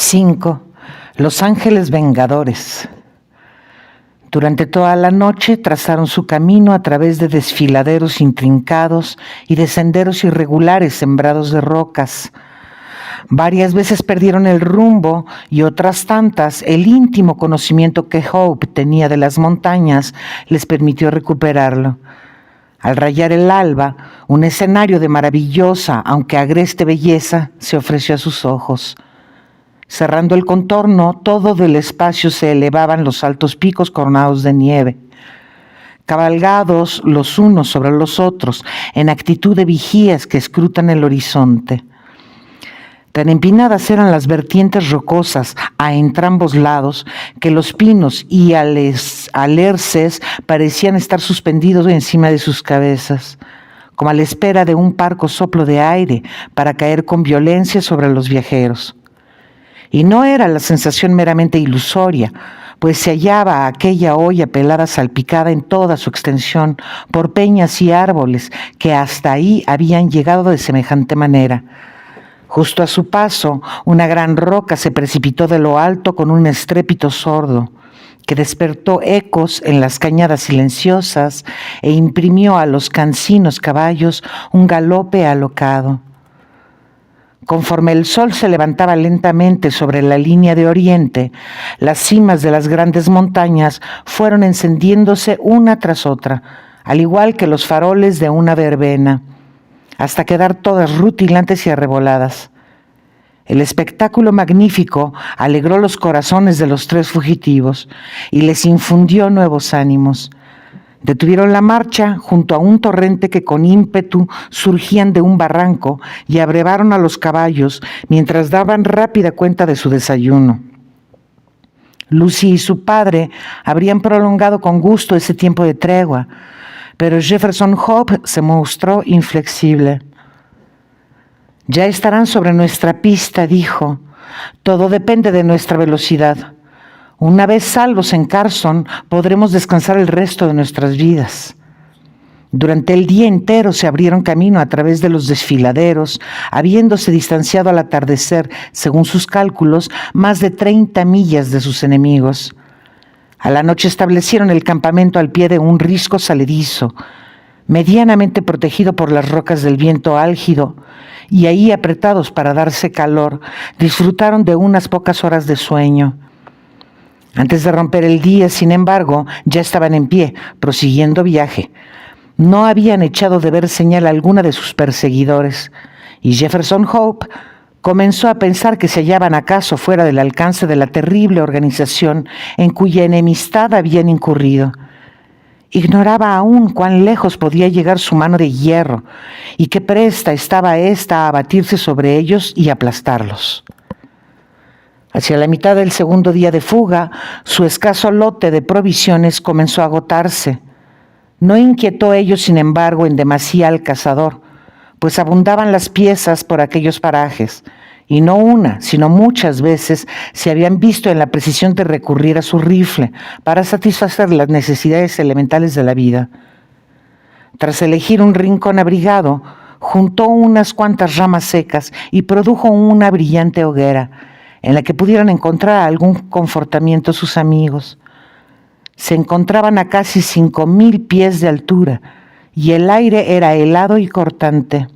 5. Los ángeles vengadores. Durante toda la noche trazaron su camino a través de desfiladeros intrincados y de senderos irregulares sembrados de rocas. Varias veces perdieron el rumbo y otras tantas el íntimo conocimiento que Hope tenía de las montañas les permitió recuperarlo. Al rayar el alba, un escenario de maravillosa, aunque agreste belleza, se ofreció a sus ojos. Cerrando el contorno, todo del espacio se elevaban los altos picos coronados de nieve, cabalgados los unos sobre los otros, en actitud de vigías que escrutan el horizonte. Tan empinadas eran las vertientes rocosas a entrambos lados que los pinos y alerces parecían estar suspendidos encima de sus cabezas, como a la espera de un parco soplo de aire para caer con violencia sobre los viajeros. Y no era la sensación meramente ilusoria, pues se hallaba aquella hoya pelada salpicada en toda su extensión por peñas y árboles que hasta ahí habían llegado de semejante manera. Justo a su paso, una gran roca se precipitó de lo alto con un estrépito sordo, que despertó ecos en las cañadas silenciosas e imprimió a los cansinos caballos un galope alocado. Conforme el sol se levantaba lentamente sobre la línea de oriente, las cimas de las grandes montañas fueron encendiéndose una tras otra, al igual que los faroles de una verbena, hasta quedar todas rutilantes y arreboladas. El espectáculo magnífico alegró los corazones de los tres fugitivos y les infundió nuevos ánimos. Detuvieron la marcha junto a un torrente que con ímpetu surgían de un barranco y abrevaron a los caballos mientras daban rápida cuenta de su desayuno. Lucy y su padre habrían prolongado con gusto ese tiempo de tregua, pero Jefferson Hope se mostró inflexible. «Ya estarán sobre nuestra pista», dijo. «Todo depende de nuestra velocidad. Una vez salvos en Carson, podremos descansar el resto de nuestras vidas». Durante el día entero se abrieron camino a través de los desfiladeros, habiéndose distanciado al atardecer, según sus cálculos, más de 30 millas de sus enemigos. A la noche establecieron el campamento al pie de un risco saledizo, medianamente protegido por las rocas del viento álgido, y ahí, apretados para darse calor, disfrutaron de unas pocas horas de sueño. Antes de romper el día, sin embargo, ya estaban en pie, prosiguiendo viaje. No habían echado de ver señal alguna de sus perseguidores, y Jefferson Hope comenzó a pensar que se hallaban acaso fuera del alcance de la terrible organización en cuya enemistad habían incurrido. Ignoraba aún cuán lejos podía llegar su mano de hierro y qué presta estaba ésta a abatirse sobre ellos y aplastarlos. Hacia la mitad del segundo día de fuga, su escaso lote de provisiones comenzó a agotarse. No inquietó ello, sin embargo, en demasía al cazador, pues abundaban las piezas por aquellos parajes, y no una, sino muchas veces se habían visto en la precisión de recurrir a su rifle para satisfacer las necesidades elementales de la vida. Tras elegir un rincón abrigado, juntó unas cuantas ramas secas y produjo una brillante hoguera, en la que pudieran encontrar algún confortamiento sus amigos. Se encontraban a casi 5,000 pies de altura, y el aire era helado y cortante.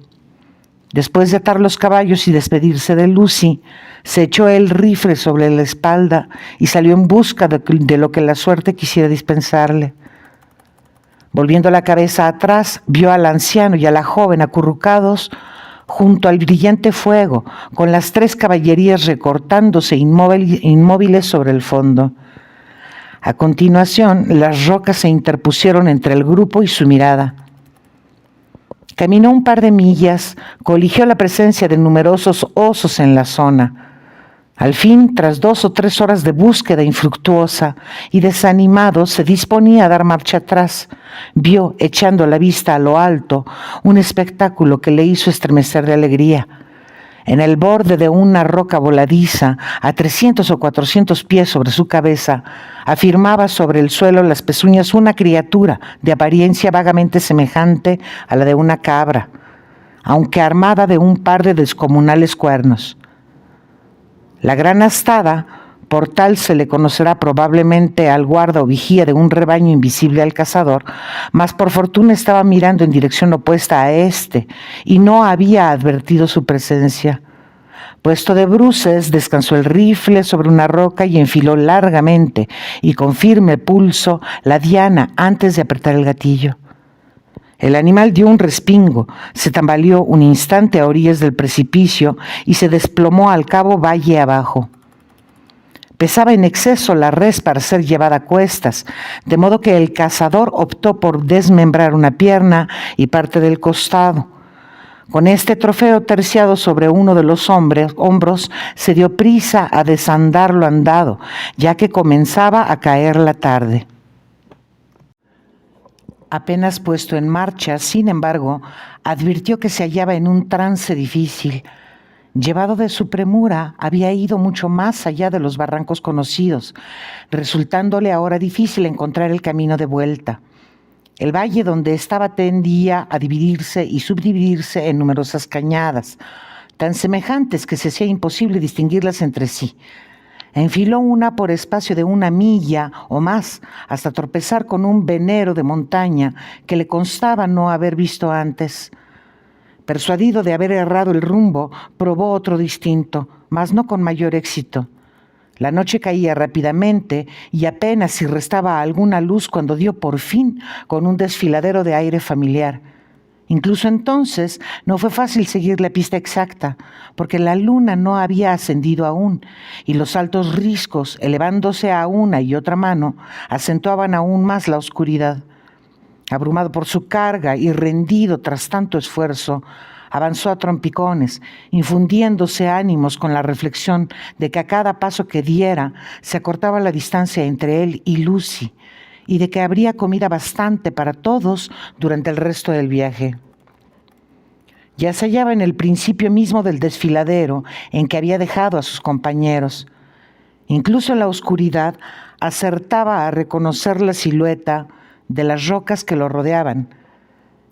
Después de atar los caballos y despedirse de Lucy, se echó el rifle sobre la espalda y salió en busca de lo que la suerte quisiera dispensarle. Volviendo la cabeza atrás, vio al anciano y a la joven acurrucados junto al brillante fuego, con las 3 caballerías recortándose inmóviles sobre el fondo. A continuación, las rocas se interpusieron entre el grupo y su mirada. Caminó un par de millas, coligió la presencia de numerosos osos en la zona. Al fin, tras 2 o 3 horas de búsqueda infructuosa y desanimado, se disponía a dar marcha atrás. Vio, echando la vista a lo alto, un espectáculo que le hizo estremecer de alegría. En el borde de una roca voladiza, a 300 o 400 pies sobre su cabeza, afirmaba sobre el suelo las pezuñas una criatura de apariencia vagamente semejante a la de una cabra, aunque armada de un par de descomunales cuernos. La gran astada, por tal se le conocerá probablemente al guarda o vigía de un rebaño invisible al cazador, mas por fortuna estaba mirando en dirección opuesta a éste y no había advertido su presencia. Puesto de bruces, descansó el rifle sobre una roca y enfiló largamente y con firme pulso la diana antes de apretar el gatillo. El animal dio un respingo, se tambaleó un instante a orillas del precipicio y se desplomó al cabo valle abajo. Pesaba en exceso la res para ser llevada a cuestas, de modo que el cazador optó por desmembrar una pierna y parte del costado. Con este trofeo terciado sobre uno de los hombros, se dio prisa a desandar lo andado, ya que comenzaba a caer la tarde. Apenas puesto en marcha, sin embargo, advirtió que se hallaba en un trance difícil. Llevado de su premura, había ido mucho más allá de los barrancos conocidos, resultándole ahora difícil encontrar el camino de vuelta. El valle donde estaba tendía a dividirse y subdividirse en numerosas cañadas, tan semejantes que se hacía imposible distinguirlas entre sí. Enfiló una por espacio de 1 milla o más, hasta tropezar con un venero de montaña que le constaba no haber visto antes. Persuadido de haber errado el rumbo, probó otro distinto, mas no con mayor éxito. La noche caía rápidamente y apenas si restaba alguna luz cuando dio por fin con un desfiladero de aire familiar. Incluso entonces no fue fácil seguir la pista exacta, porque la luna no había ascendido aún y los altos riscos, elevándose a una y otra mano, acentuaban aún más la oscuridad. Abrumado por su carga y rendido tras tanto esfuerzo, avanzó a trompicones, infundiéndose ánimos con la reflexión de que a cada paso que diera se acortaba la distancia entre él y Lucy, y de que habría comida bastante para todos durante el resto del viaje. Ya se hallaba en el principio mismo del desfiladero en que había dejado a sus compañeros. Incluso en la oscuridad acertaba a reconocer la silueta de las rocas que lo rodeaban.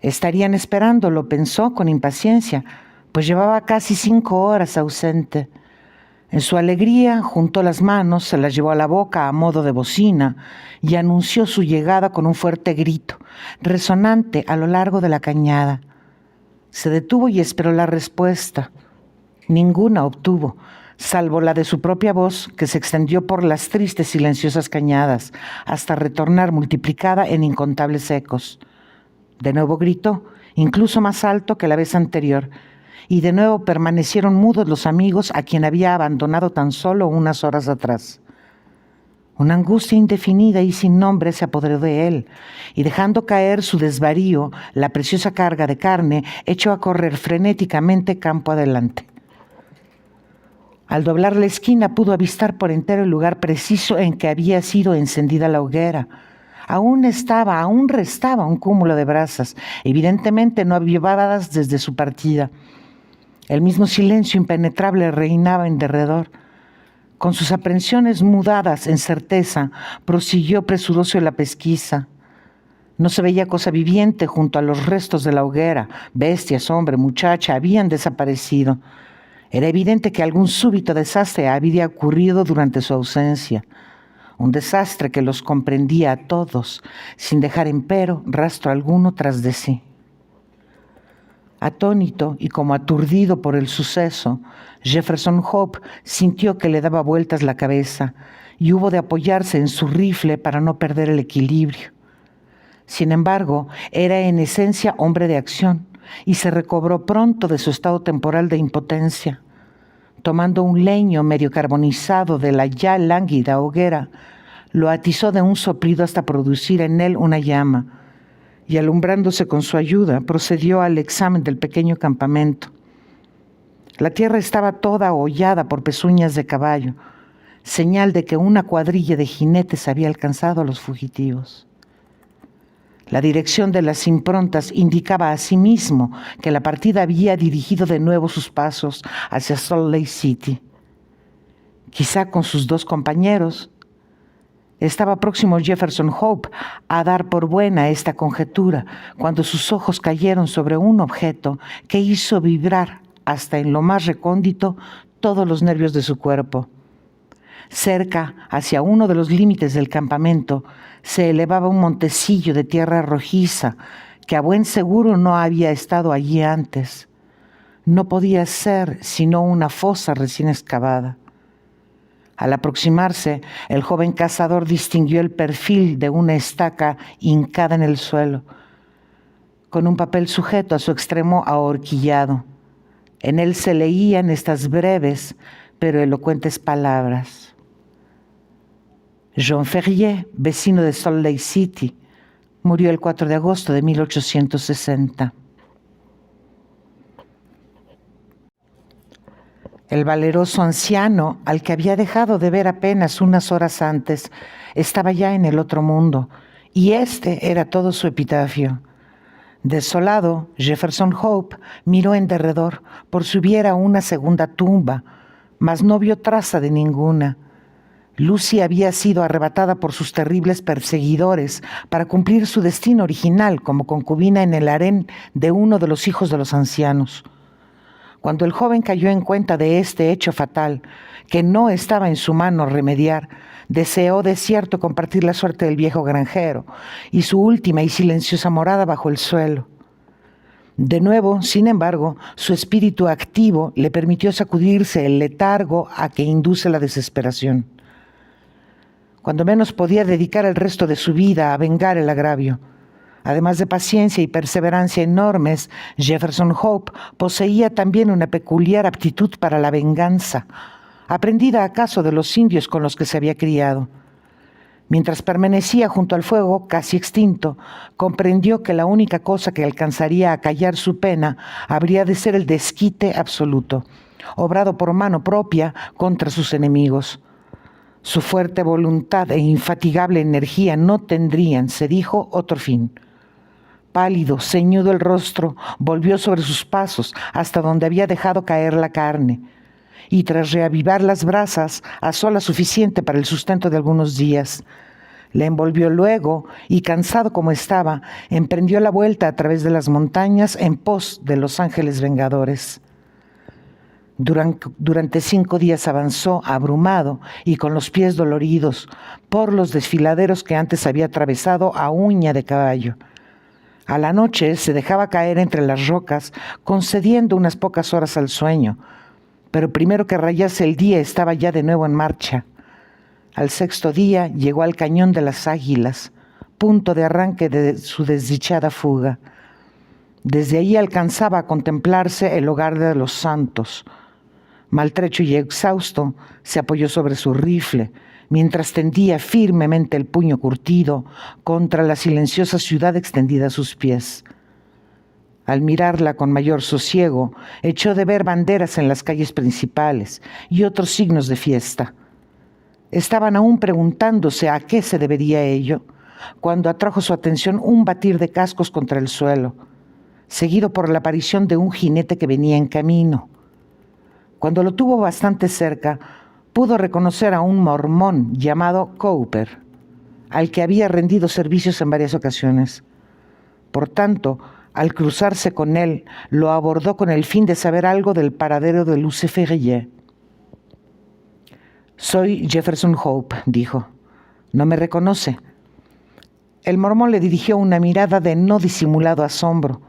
Estarían esperándolo, pensó con impaciencia, pues llevaba casi 5 horas ausente. En su alegría juntó las manos, se las llevó a la boca a modo de bocina y anunció su llegada con un fuerte grito, resonante a lo largo de la cañada. Se detuvo y esperó la respuesta. Ninguna obtuvo, salvo la de su propia voz, que se extendió por las tristes, silenciosas cañadas, hasta retornar multiplicada en incontables ecos. De nuevo gritó, incluso más alto que la vez anterior, y de nuevo permanecieron mudos los amigos a quien había abandonado tan solo unas horas atrás. Una angustia indefinida y sin nombre se apoderó de él, y dejando caer su desvarío, la preciosa carga de carne, echó a correr frenéticamente campo adelante. Al doblar la esquina pudo avistar por entero el lugar preciso en que había sido encendida la hoguera. Aún restaba un cúmulo de brasas, evidentemente no avivadas desde su partida. El mismo silencio impenetrable reinaba en derredor. Con sus aprensiones mudadas en certeza, prosiguió presuroso la pesquisa. No se veía cosa viviente junto a los restos de la hoguera. Bestias, hombre, muchacha, habían desaparecido. Era evidente que algún súbito desastre había ocurrido durante su ausencia. Un desastre que los comprendía a todos, sin dejar empero rastro alguno tras de sí. Atónito y como aturdido por el suceso, Jefferson Hope sintió que le daba vueltas la cabeza y hubo de apoyarse en su rifle para no perder el equilibrio. Sin embargo, era en esencia hombre de acción y se recobró pronto de su estado temporal de impotencia. Tomando un leño medio carbonizado de la ya lánguida hoguera, lo atizó de un soplido hasta producir en él una llama, y alumbrándose con su ayuda, procedió al examen del pequeño campamento. La tierra estaba toda hollada por pezuñas de caballo, señal de que una cuadrilla de jinetes había alcanzado a los fugitivos. La dirección de las improntas indicaba asimismo que la partida había dirigido de nuevo sus pasos hacia Salt Lake City. Quizá con sus 2 compañeros. Estaba próximo Jefferson Hope a dar por buena esta conjetura cuando sus ojos cayeron sobre un objeto que hizo vibrar hasta en lo más recóndito todos los nervios de su cuerpo. Cerca, hacia uno de los límites del campamento, se elevaba un montecillo de tierra rojiza que a buen seguro no había estado allí antes. No podía ser sino una fosa recién excavada. Al aproximarse, el joven cazador distinguió el perfil de una estaca hincada en el suelo, con un papel sujeto a su extremo ahorquillado. En él se leían estas breves pero elocuentes palabras. Jean Ferrier, vecino de Salt Lake City, murió el 4 de agosto de 1860. El valeroso anciano, al que había dejado de ver apenas unas horas antes, estaba ya en el otro mundo, y este era todo su epitafio. Desolado, Jefferson Hope miró en derredor por si hubiera una segunda tumba, mas no vio traza de ninguna. Lucy había sido arrebatada por sus terribles perseguidores para cumplir su destino original como concubina en el harén de uno de los hijos de los ancianos. Cuando el joven cayó en cuenta de este hecho fatal, que no estaba en su mano remediar, deseó de cierto compartir la suerte del viejo granjero y su última y silenciosa morada bajo el suelo. De nuevo, sin embargo, su espíritu activo le permitió sacudirse el letargo a que induce la desesperación. Cuando menos podía dedicar el resto de su vida a vengar el agravio. Además de paciencia y perseverancia enormes, Jefferson Hope poseía también una peculiar aptitud para la venganza, aprendida acaso de los indios con los que se había criado. Mientras permanecía junto al fuego, casi extinto, comprendió que la única cosa que alcanzaría a callar su pena habría de ser el desquite absoluto, obrado por mano propia contra sus enemigos. Su fuerte voluntad e infatigable energía no tendrían, se dijo, otro fin. Pálido, ceñudo el rostro, volvió sobre sus pasos hasta donde había dejado caer la carne, y tras reavivar las brasas, asó la suficiente para el sustento de algunos días. La envolvió luego y, cansado como estaba, emprendió la vuelta a través de las montañas en pos de los ángeles vengadores. Durante 5 días avanzó abrumado y con los pies doloridos por los desfiladeros que antes había atravesado a uña de caballo. A la noche se dejaba caer entre las rocas, concediendo unas pocas horas al sueño, pero primero que rayase el día estaba ya de nuevo en marcha. Al 6º día llegó al Cañón de las Águilas, punto de arranque de su desdichada fuga. Desde allí alcanzaba a contemplarse el hogar de los santos. Maltrecho y exhausto, se apoyó sobre su rifle, mientras tendía firmemente el puño curtido contra la silenciosa ciudad extendida a sus pies. Al mirarla con mayor sosiego, echó de ver banderas en las calles principales y otros signos de fiesta. Estaban aún preguntándose a qué se debería ello, cuando atrajo su atención un batir de cascos contra el suelo, seguido por la aparición de un jinete que venía en camino. Cuando lo tuvo bastante cerca, pudo reconocer a un mormón llamado Cooper, al que había rendido servicios en varias ocasiones. Por tanto, al cruzarse con él, lo abordó con el fin de saber algo del paradero de Lucy Ferrier. «Soy Jefferson Hope», dijo. «¿No me reconoce?» El mormón le dirigió una mirada de no disimulado asombro.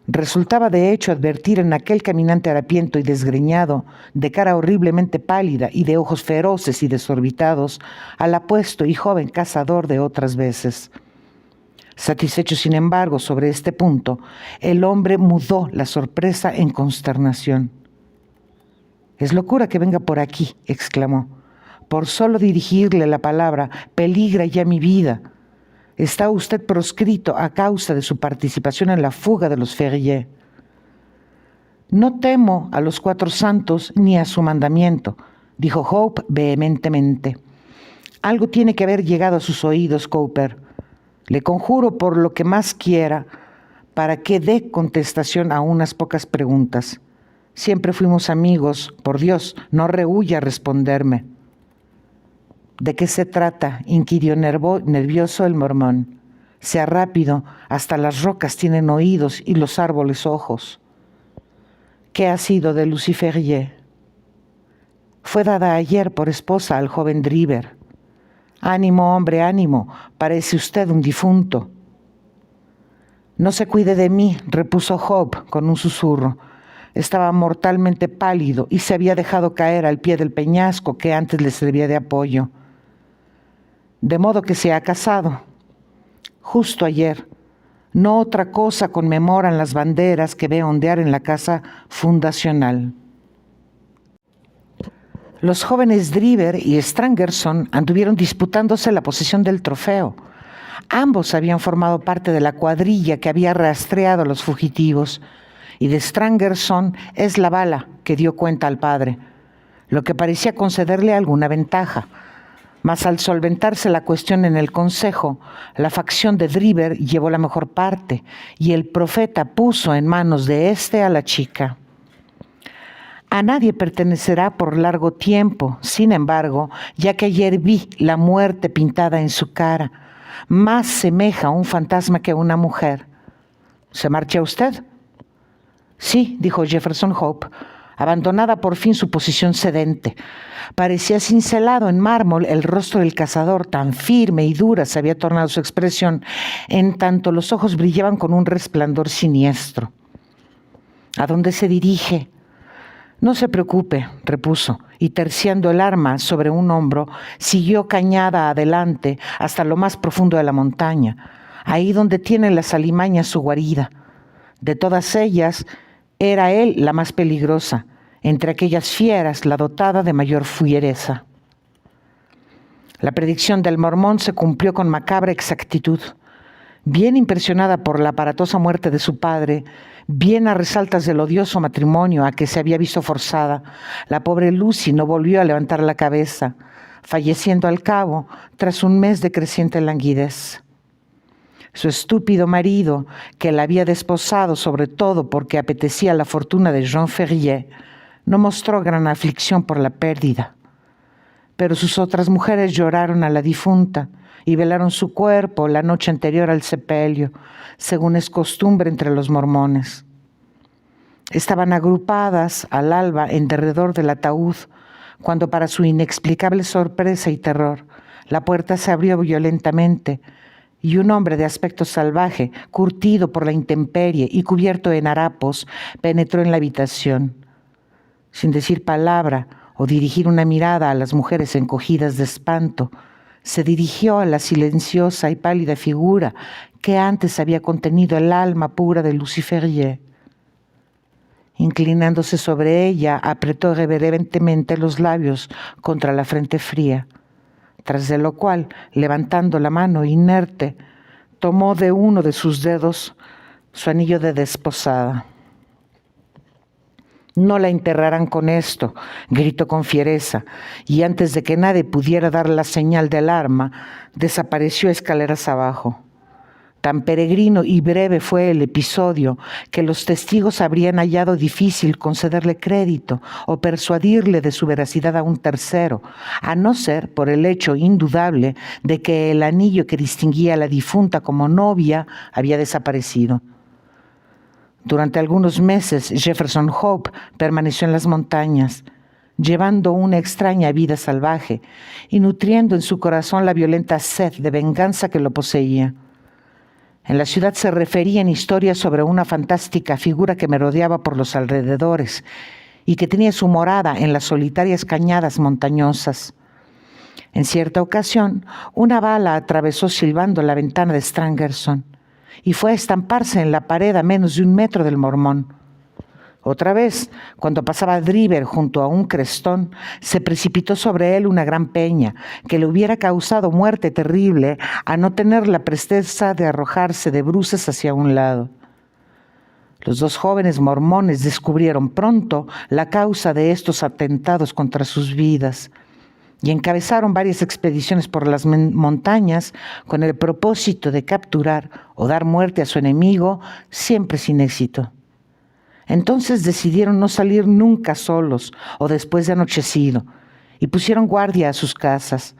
Resultaba de hecho advertir en aquel caminante harapiento y desgreñado, de cara horriblemente pálida y de ojos feroces y desorbitados, al apuesto y joven cazador de otras veces. Satisfecho, sin embargo, sobre este punto, el hombre mudó la sorpresa en consternación. «Es locura que venga por aquí», exclamó. «Por solo dirigirle la palabra, peligra ya mi vida. Está usted proscrito a causa de su participación en la fuga de los Ferrier». «No temo a los 4 santos ni a su mandamiento», dijo Hope vehementemente. «Algo tiene que haber llegado a sus oídos, Cooper. Le conjuro por lo que más quiera para que dé contestación a unas pocas preguntas. Siempre fuimos amigos, por Dios, no rehúya responderme». «¿De qué se trata?», inquirió nervioso el mormón. «Sea rápido, hasta las rocas tienen oídos y los árboles ojos». «¿Qué ha sido de Lucy Ferrier?». Fue dada ayer por esposa al joven Driver. Ánimo, hombre, ánimo, parece usted un difunto. No se cuide de mí, repuso Hope con un susurro. Estaba mortalmente pálido y se había dejado caer al pie del peñasco que antes le servía de apoyo. De modo que se ha casado. Justo ayer. No otra cosa conmemoran las banderas que ve ondear en la casa fundacional. Los jóvenes Driver y Strangerson anduvieron disputándose la posesión del trofeo. Ambos habían formado parte de la cuadrilla que había rastreado a los fugitivos, y de Strangerson es la bala que dio cuenta al padre, lo que parecía concederle alguna ventaja. Mas al solventarse la cuestión en el consejo, la facción de Driver llevó la mejor parte, y el profeta puso en manos de éste a la chica. A nadie pertenecerá por largo tiempo, sin embargo, ya que ayer vi la muerte pintada en su cara, más semeja a un fantasma que a una mujer. ¿Se marcha usted? Sí, dijo Jefferson Hope, abandonada por fin su posición sedente. Parecía cincelado en mármol el rostro del cazador, tan firme y dura se había tornado su expresión, en tanto los ojos brillaban con un resplandor siniestro. ¿A dónde se dirige? No se preocupe, repuso, y terciando el arma sobre un hombro, siguió cañada adelante hasta lo más profundo de la montaña, ahí donde tiene las alimañas su guarida. De todas ellas, era él la más peligrosa, entre aquellas fieras la dotada de mayor fiereza. La predicción del mormón se cumplió con macabra exactitud. Bien impresionada por la aparatosa muerte de su padre, bien a resaltas del odioso matrimonio a que se había visto forzada, la pobre Lucy no volvió a levantar la cabeza, falleciendo al cabo tras un mes de creciente languidez. Su estúpido marido, que la había desposado sobre todo porque apetecía la fortuna de Jean Ferrier, no mostró gran aflicción por la pérdida. Pero sus otras mujeres lloraron a la difunta y velaron su cuerpo la noche anterior al sepelio, según es costumbre entre los mormones. Estaban agrupadas al alba en derredor del ataúd, cuando para su inexplicable sorpresa y terror, la puerta se abrió violentamente y un hombre de aspecto salvaje, curtido por la intemperie y cubierto en harapos, penetró en la habitación. Sin decir palabra o dirigir una mirada a las mujeres encogidas de espanto, se dirigió a la silenciosa y pálida figura que antes había contenido el alma pura de Lucy Ferrier. Inclinándose sobre ella, apretó reverentemente los labios contra la frente fría, tras de lo cual, levantando la mano inerte, tomó de uno de sus dedos su anillo de desposada. «No la enterrarán con esto», gritó con fiereza, y antes de que nadie pudiera dar la señal de alarma, desapareció escaleras abajo. Tan peregrino y breve fue el episodio que los testigos habrían hallado difícil concederle crédito o persuadirle de su veracidad a un tercero, a no ser por el hecho indudable de que el anillo que distinguía a la difunta como novia había desaparecido. Durante algunos meses, Jefferson Hope permaneció en las montañas, llevando una extraña vida salvaje y nutriendo en su corazón la violenta sed de venganza que lo poseía. En la ciudad se referían historias sobre una fantástica figura que merodeaba por los alrededores y que tenía su morada en las solitarias cañadas montañosas. En cierta ocasión, una bala atravesó silbando la ventana de Strangerson y fue a estamparse en la pared a menos de 1 metro del mormón. Otra vez, cuando pasaba Driver junto a un crestón, se precipitó sobre él una gran peña que le hubiera causado muerte terrible a no tener la presteza de arrojarse de bruces hacia un lado. Los 2 jóvenes mormones descubrieron pronto la causa de estos atentados contra sus vidas y encabezaron varias expediciones por las montañas con el propósito de capturar o dar muerte a su enemigo, siempre sin éxito. Entonces decidieron no salir nunca solos o después de anochecido y pusieron guardia a sus casas.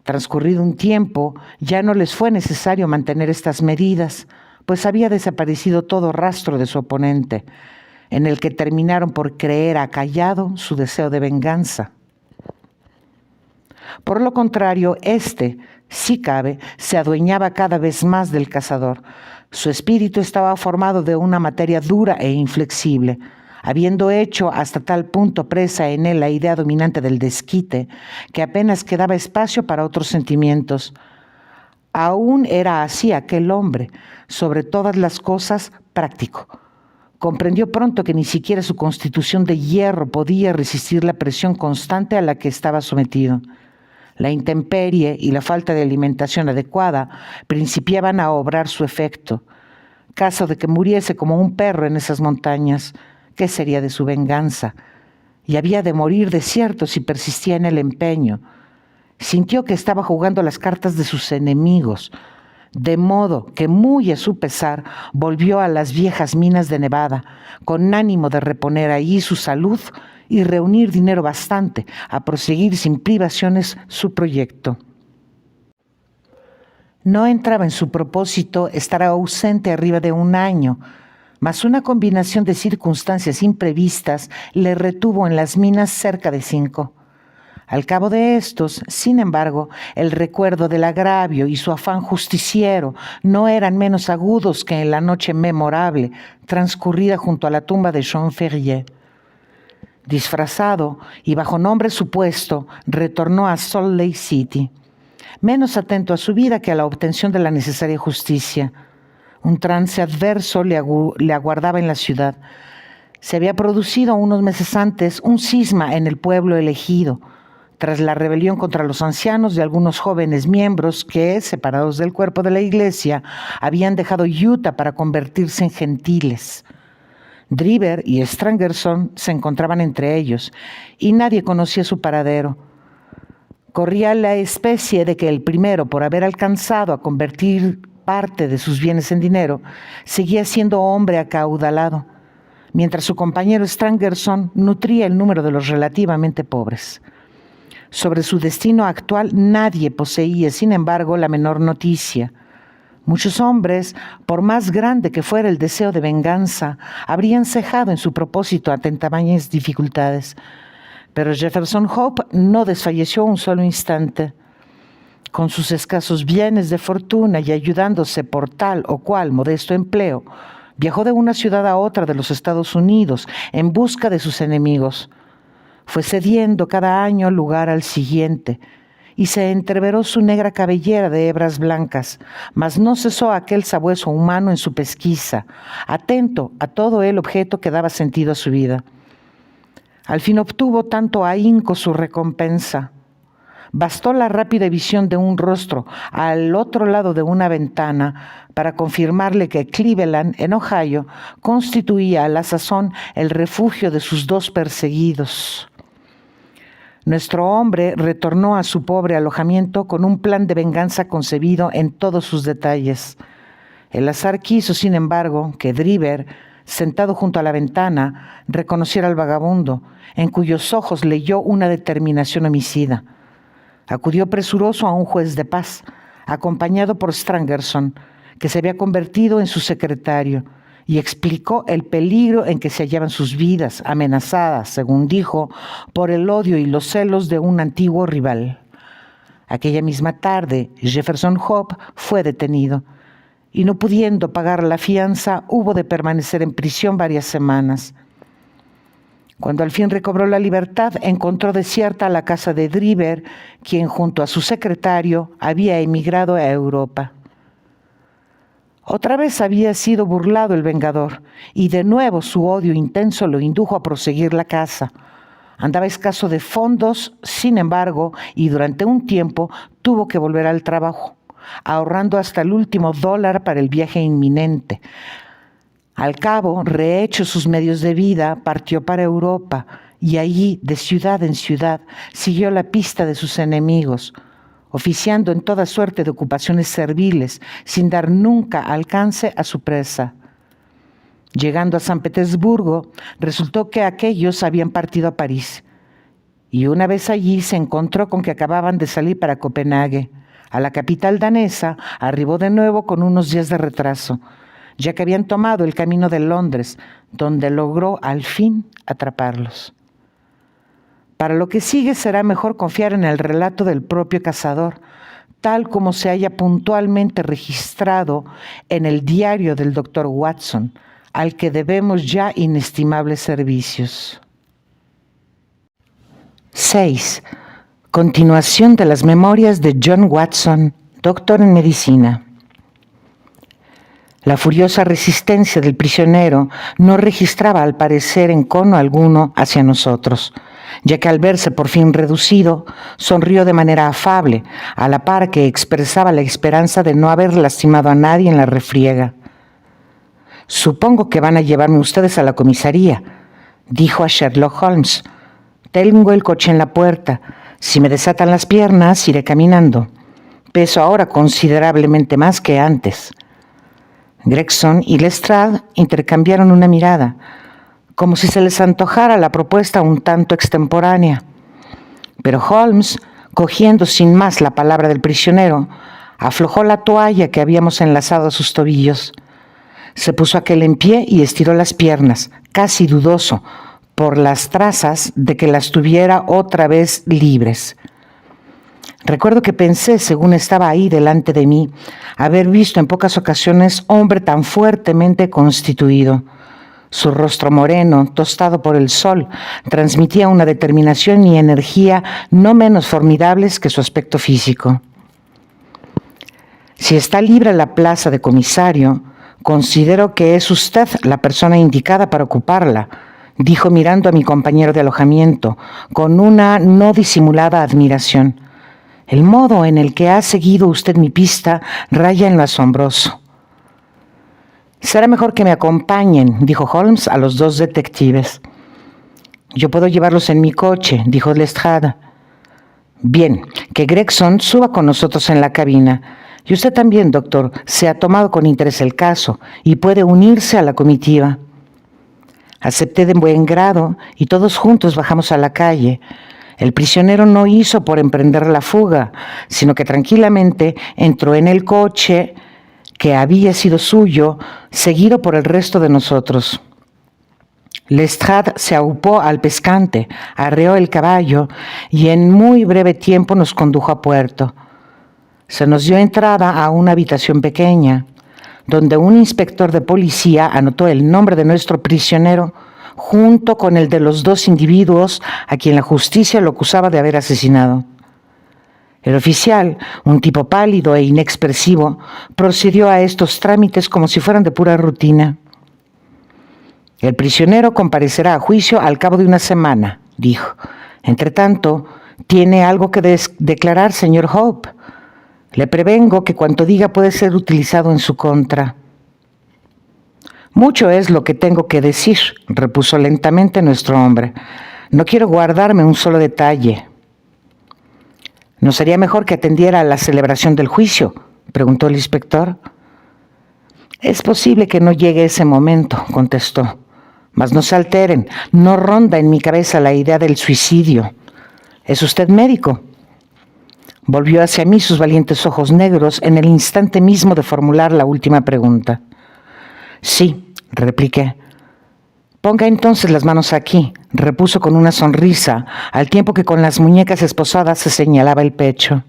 Transcurrido un tiempo, ya no les fue necesario mantener estas medidas, pues había desaparecido todo rastro de su oponente, en el que terminaron por creer acallado su deseo de venganza. Por lo contrario, si cabe, se adueñaba cada vez más del cazador. Su espíritu estaba formado de una materia dura e inflexible, habiendo hecho hasta tal punto presa en él la idea dominante del desquite, que apenas quedaba espacio para otros sentimientos. Aún era así aquel hombre, sobre todas las cosas, práctico. Comprendió pronto que ni siquiera su constitución de hierro podía resistir la presión constante a la que estaba sometido. La intemperie y la falta de alimentación adecuada principiaban a obrar su efecto. Caso de que muriese como un perro en esas montañas, ¿qué sería de su venganza? Y había de morir de cierto si persistía en el empeño. Sintió que estaba jugando las cartas de sus enemigos, de modo que muy a su pesar volvió a las viejas minas de Nevada, con ánimo de reponer allí su salud y reunir dinero bastante a proseguir sin privaciones su proyecto. No entraba en su propósito estar ausente arriba de un año, mas una combinación de circunstancias imprevistas le retuvo en las minas cerca de 5. Al cabo de estos, sin embargo, el recuerdo del agravio y su afán justiciero no eran menos agudos que en la noche memorable transcurrida junto a la tumba de Jean Ferrier. Disfrazado y bajo nombre supuesto, retornó a Salt Lake City, menos atento a su vida que a la obtención de la necesaria justicia. Un trance adverso le aguardaba en la ciudad. Se había producido unos meses antes un cisma en el pueblo elegido, tras la rebelión contra los ancianos de algunos jóvenes miembros que, separados del cuerpo de la iglesia, habían dejado Utah para convertirse en gentiles. Driver y Strangerson se encontraban entre ellos, y nadie conocía su paradero. Corría la especie de que el primero, por haber alcanzado a convertir parte de sus bienes en dinero, seguía siendo hombre acaudalado, mientras su compañero Strangerson nutría el número de los relativamente pobres. Sobre su destino actual nadie poseía, sin embargo, la menor noticia. Muchos hombres, por más grande que fuera el deseo de venganza, habrían cejado en su propósito ante tamañas dificultades. Pero Jefferson Hope no desfalleció un solo instante. Con sus escasos bienes de fortuna y ayudándose por tal o cual modesto empleo, viajó de una ciudad a otra de los Estados Unidos en busca de sus enemigos. Fue cediendo cada año lugar al siguiente, y se entreveró su negra cabellera de hebras blancas, mas no cesó aquel sabueso humano en su pesquisa, atento a todo el objeto que daba sentido a su vida. Al fin obtuvo tanto ahínco su recompensa. Bastó la rápida visión de un rostro al otro lado de una ventana para confirmarle que Cleveland, en Ohio, constituía a la sazón el refugio de sus dos perseguidos. Nuestro hombre retornó a su pobre alojamiento con un plan de venganza concebido en todos sus detalles. El azar quiso, sin embargo, que Driver, sentado junto a la ventana, reconociera al vagabundo, en cuyos ojos leyó una determinación homicida. Acudió presuroso a un juez de paz, acompañado por Strangerson, que se había convertido en su secretario, y explicó el peligro en que se hallaban sus vidas, amenazadas, según dijo, por el odio y los celos de un antiguo rival. Aquella misma tarde, Jefferson Hope fue detenido, y no pudiendo pagar la fianza, hubo de permanecer en prisión varias semanas. Cuando al fin recobró la libertad, encontró desierta la casa de Driver, quien junto a su secretario había emigrado a Europa. Otra vez había sido burlado el vengador, y de nuevo su odio intenso lo indujo a proseguir la caza. Andaba escaso de fondos, sin embargo, y durante un tiempo tuvo que volver al trabajo, ahorrando hasta el último dólar para el viaje inminente. Al cabo, rehecho sus medios de vida, partió para Europa, y allí, de ciudad en ciudad, siguió la pista de sus enemigos, oficiando en toda suerte de ocupaciones serviles, sin dar nunca alcance a su presa. Llegando a San Petersburgo, resultó que aquellos habían partido a París, y una vez allí se encontró con que acababan de salir para Copenhague. A la capital danesa arribó de nuevo con unos días de retraso, ya que habían tomado el camino de Londres, donde logró al fin atraparlos. Para lo que sigue será mejor confiar en el relato del propio cazador, tal como se haya puntualmente registrado en el diario del doctor Watson, al que debemos ya inestimables servicios. 6. Continuación de las memorias de John Watson, doctor en medicina. La furiosa resistencia del prisionero no registraba al parecer encono alguno hacia nosotros, ya que al verse por fin reducido, sonrió de manera afable, a la par que expresaba la esperanza de no haber lastimado a nadie en la refriega. «Supongo que van a llevarme ustedes a la comisaría», dijo a Sherlock Holmes. «Tengo el coche en la puerta. Si me desatan las piernas, iré caminando. Peso ahora considerablemente más que antes». Gregson y Lestrade intercambiaron una mirada, como si se les antojara la propuesta un tanto extemporánea. Pero Holmes, cogiendo sin más la palabra del prisionero, aflojó la toalla que habíamos enlazado a sus tobillos. Se puso aquel en pie y estiró las piernas, casi dudoso, por las trazas de que las tuviera otra vez libres. Recuerdo que pensé, según estaba ahí delante de mí, haber visto en pocas ocasiones hombre tan fuertemente constituido. Su rostro moreno, tostado por el sol, transmitía una determinación y energía no menos formidables que su aspecto físico. «Si está libre la plaza de comisario, considero que es usted la persona indicada para ocuparla», dijo mirando a mi compañero de alojamiento, con una no disimulada admiración. «El modo en el que ha seguido usted mi pista raya en lo asombroso». «Será mejor que me acompañen», dijo Holmes a los dos detectives. «Yo puedo llevarlos en mi coche», dijo Lestrade. «Bien, que Gregson suba con nosotros en la cabina. Y usted también, doctor, se ha tomado con interés el caso y puede unirse a la comitiva». Acepté de buen grado y todos juntos bajamos a la calle. El prisionero no hizo por emprender la fuga, sino que tranquilamente entró en el coche que había sido suyo, seguido por el resto de nosotros. Lestrade se aupó al pescante, arreó el caballo y en muy breve tiempo nos condujo a puerto. Se nos dio entrada a una habitación pequeña, donde un inspector de policía anotó el nombre de nuestro prisionero junto con el de los dos individuos a quien la justicia lo acusaba de haber asesinado. El oficial, un tipo pálido e inexpresivo, procedió a estos trámites como si fueran de pura rutina. «El prisionero comparecerá a juicio al cabo de una semana», dijo. «Entretanto, ¿tiene algo que declarar, señor Hope? Le prevengo que cuanto diga puede ser utilizado en su contra». «Mucho es lo que tengo que decir», repuso lentamente nuestro hombre. «No quiero guardarme un solo detalle». «¿No sería mejor que atendiera a la celebración del juicio?», preguntó el inspector. «Es posible que no llegue ese momento», contestó. «Mas no se alteren, no ronda en mi cabeza la idea del suicidio. ¿Es usted médico?». Volvió hacia mí sus valientes ojos negros en el instante mismo de formular la última pregunta. «Sí», repliqué. «Ponga entonces las manos aquí», repuso con una sonrisa, al tiempo que con las muñecas esposadas se señalaba el pecho.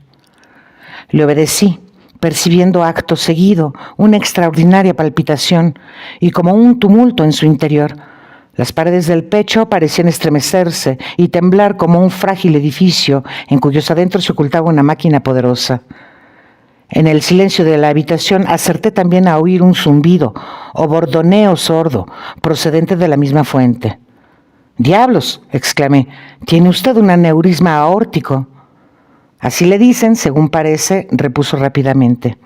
Le obedecí, percibiendo acto seguido una extraordinaria palpitación y como un tumulto en su interior. Las paredes del pecho parecían estremecerse y temblar como un frágil edificio en cuyos adentros se ocultaba una máquina poderosa. En el silencio de la habitación acerté también a oír un zumbido o bordoneo sordo procedente de la misma fuente. «¡Diablos!», exclamé, «tiene usted un aneurisma aórtico». «Así le dicen, según parece», repuso rápidamente.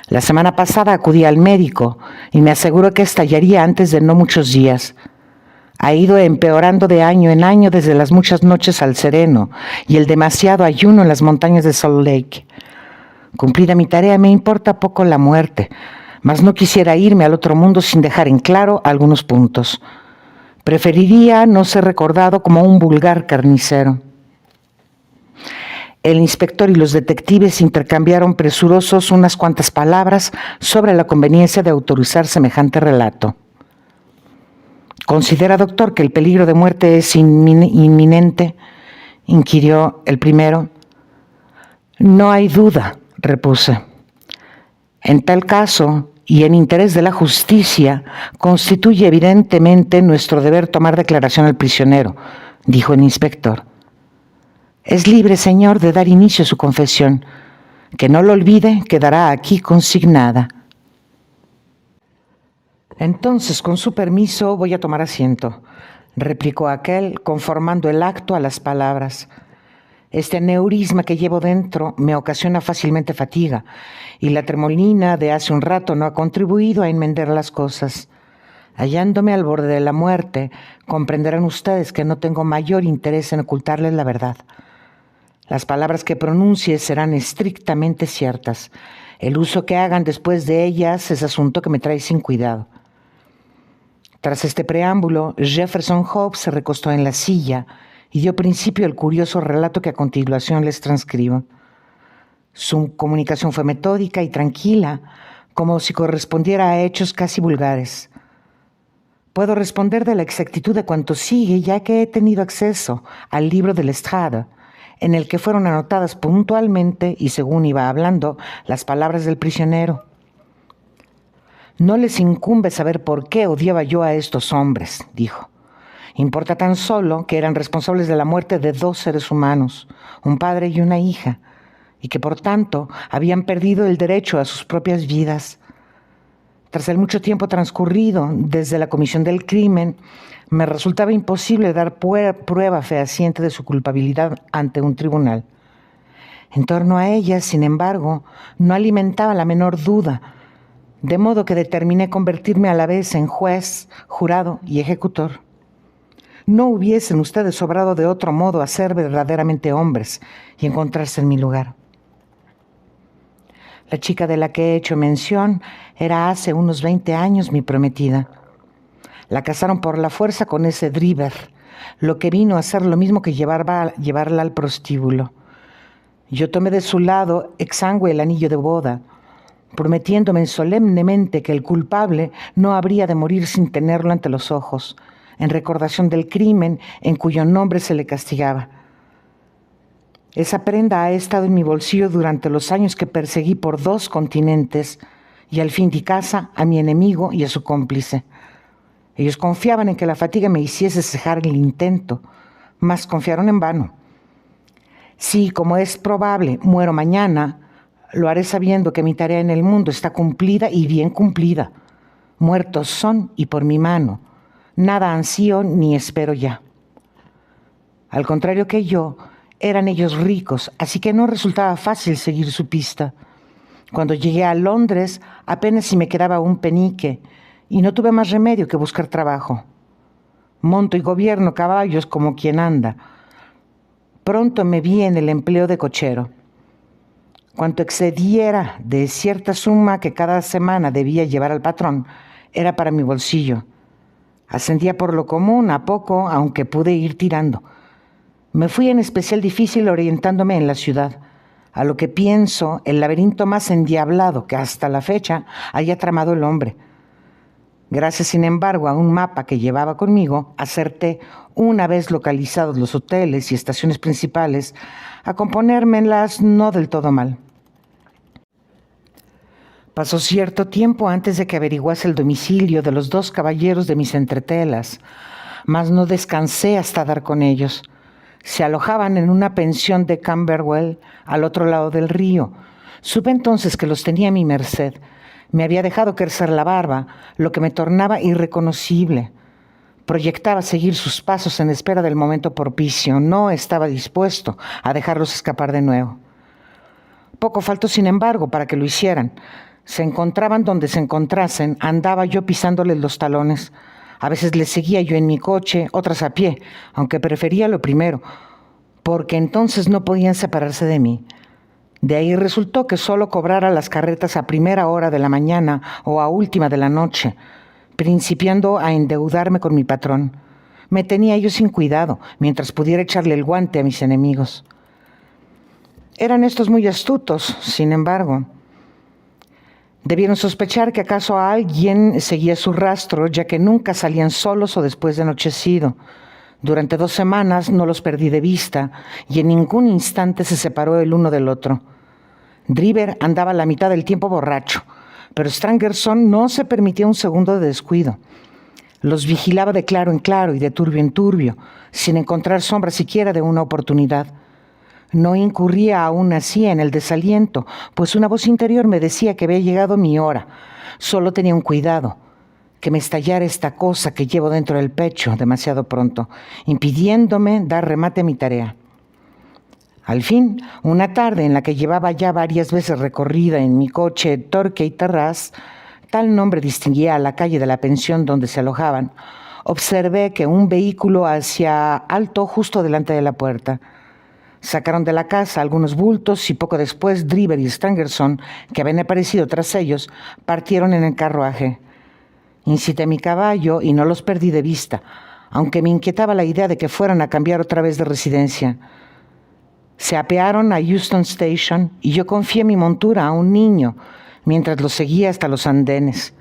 «La semana pasada acudí al médico y me aseguró que estallaría antes de no muchos días. Ha ido empeorando de año en año desde las muchas noches al sereno y el demasiado ayuno en las montañas de Salt Lake. Cumplida mi tarea, me importa poco la muerte, mas no quisiera irme al otro mundo sin dejar en claro algunos puntos. Preferiría no ser recordado como un vulgar carnicero». El inspector y los detectives intercambiaron presurosos unas cuantas palabras sobre la conveniencia de autorizar semejante relato. ¿Considera, doctor, que el peligro de muerte es inminente?, inquirió el primero. No hay duda, repuse. En tal caso, y en interés de la justicia, constituye evidentemente nuestro deber tomar declaración al prisionero, dijo el inspector. Es libre, señor, de dar inicio a su confesión. Que no lo olvide, quedará aquí consignada. Entonces, con su permiso, voy a tomar asiento, replicó aquel, conformando el acto a las palabras. Este aneurisma que llevo dentro me ocasiona fácilmente fatiga, y la tremolina de hace un rato no ha contribuido a enmendar las cosas. Hallándome al borde de la muerte, comprenderán ustedes que no tengo mayor interés en ocultarles la verdad. Las palabras que pronuncie serán estrictamente ciertas. El uso que hagan después de ellas es asunto que me trae sin cuidado. Tras este preámbulo, Jefferson Hope se recostó en la silla y dio principio al curioso relato que a continuación les transcribo. Su comunicación fue metódica y tranquila, como si correspondiera a hechos casi vulgares. Puedo responder de la exactitud de cuanto sigue, ya que he tenido acceso al libro de Lestrade, en el que fueron anotadas puntualmente y según iba hablando las palabras del prisionero. No les incumbe saber por qué odiaba yo a estos hombres, dijo. Importa tan solo que eran responsables de la muerte de 2 seres humanos, un padre y una hija, y que por tanto habían perdido el derecho a sus propias vidas. Tras el mucho tiempo transcurrido desde la comisión del crimen, me resultaba imposible dar prueba fehaciente de su culpabilidad ante un tribunal. En torno a ella, sin embargo, no alimentaba la menor duda, de modo que determiné convertirme a la vez en juez, jurado y ejecutor. No hubiesen ustedes obrado de otro modo a ser verdaderamente hombres y encontrarse en mi lugar. La chica de la que he hecho mención era hace unos 20 años mi prometida. La casaron por la fuerza con ese driver, lo que vino a ser lo mismo que llevarla al prostíbulo. Yo tomé de su lado exangüe el anillo de boda, prometiéndome solemnemente que el culpable no habría de morir sin tenerlo ante los ojos, en recordación del crimen en cuyo nombre se le castigaba. Esa prenda ha estado en mi bolsillo durante los años que perseguí por 2 continentes y al fin di caza a mi enemigo y a su cómplice. Ellos confiaban en que la fatiga me hiciese cejar el intento, mas confiaron en vano. Si, como es probable, muero mañana, lo haré sabiendo que mi tarea en el mundo está cumplida y bien cumplida. Muertos son y por mi mano. Nada ansío ni espero ya. Al contrario que yo, eran ellos ricos, así que no resultaba fácil seguir su pista. Cuando llegué a Londres, apenas si me quedaba un penique, y no tuve más remedio que buscar trabajo. Monto y gobierno caballos como quien anda. Pronto me vi en el empleo de cochero. Cuanto excediera de cierta suma que cada semana debía llevar al patrón, era para mi bolsillo. Ascendía por lo común a poco, aunque pude ir tirando. Me fui en especial difícil orientándome en la ciudad, a lo que pienso el laberinto más endiablado que hasta la fecha haya tramado el hombre. Gracias, sin embargo, a un mapa que llevaba conmigo, acerté, una vez localizados los hoteles y estaciones principales, a componérmelas no del todo mal. Pasó cierto tiempo antes de que averiguase el domicilio de los 2 caballeros de mis entretelas, mas no descansé hasta dar con ellos. Se alojaban en una pensión de Camberwell, al otro lado del río. Supe entonces que los tenía a mi merced. Me había dejado crecer la barba, lo que me tornaba irreconocible. Proyectaba seguir sus pasos en espera del momento propicio. No estaba dispuesto a dejarlos escapar de nuevo. Poco faltó, sin embargo, para que lo hicieran. Se encontraban donde se encontrasen, andaba yo pisándoles los talones. A veces les seguía yo en mi coche, otras a pie, aunque prefería lo primero, porque entonces no podían separarse de mí. De ahí resultó que solo cobrara las carretas a primera hora de la mañana o a última de la noche, principiando a endeudarme con mi patrón. Me tenía yo sin cuidado, mientras pudiera echarle el guante a mis enemigos. Eran estos muy astutos, sin embargo. Debieron sospechar que acaso alguien seguía su rastro, ya que nunca salían solos o después de anochecido. Durante 2 semanas no los perdí de vista y en ningún instante se separó el uno del otro. Driver andaba la mitad del tiempo borracho, pero Strangerson no se permitía un segundo de descuido. Los vigilaba de claro en claro y de turbio en turbio, sin encontrar sombra siquiera de una oportunidad. No incurría aún así en el desaliento, pues una voz interior me decía que había llegado mi hora. Solo tenía un cuidado, que me estallara esta cosa que llevo dentro del pecho demasiado pronto, impidiéndome dar remate a mi tarea. Al fin, una tarde en la que llevaba ya varias veces recorrida en mi coche Torquay Terrace, tal nombre distinguía a la calle de la pensión donde se alojaban, observé que un vehículo hacía alto justo delante de la puerta. Sacaron de la casa algunos bultos y poco después Driver y Strangerson, que habían aparecido tras ellos, partieron en el carruaje. Incité mi caballo y no los perdí de vista, aunque me inquietaba la idea de que fueran a cambiar otra vez de residencia. Se apearon a Euston Station y yo confié mi montura a un niño mientras los seguía hasta los andenes.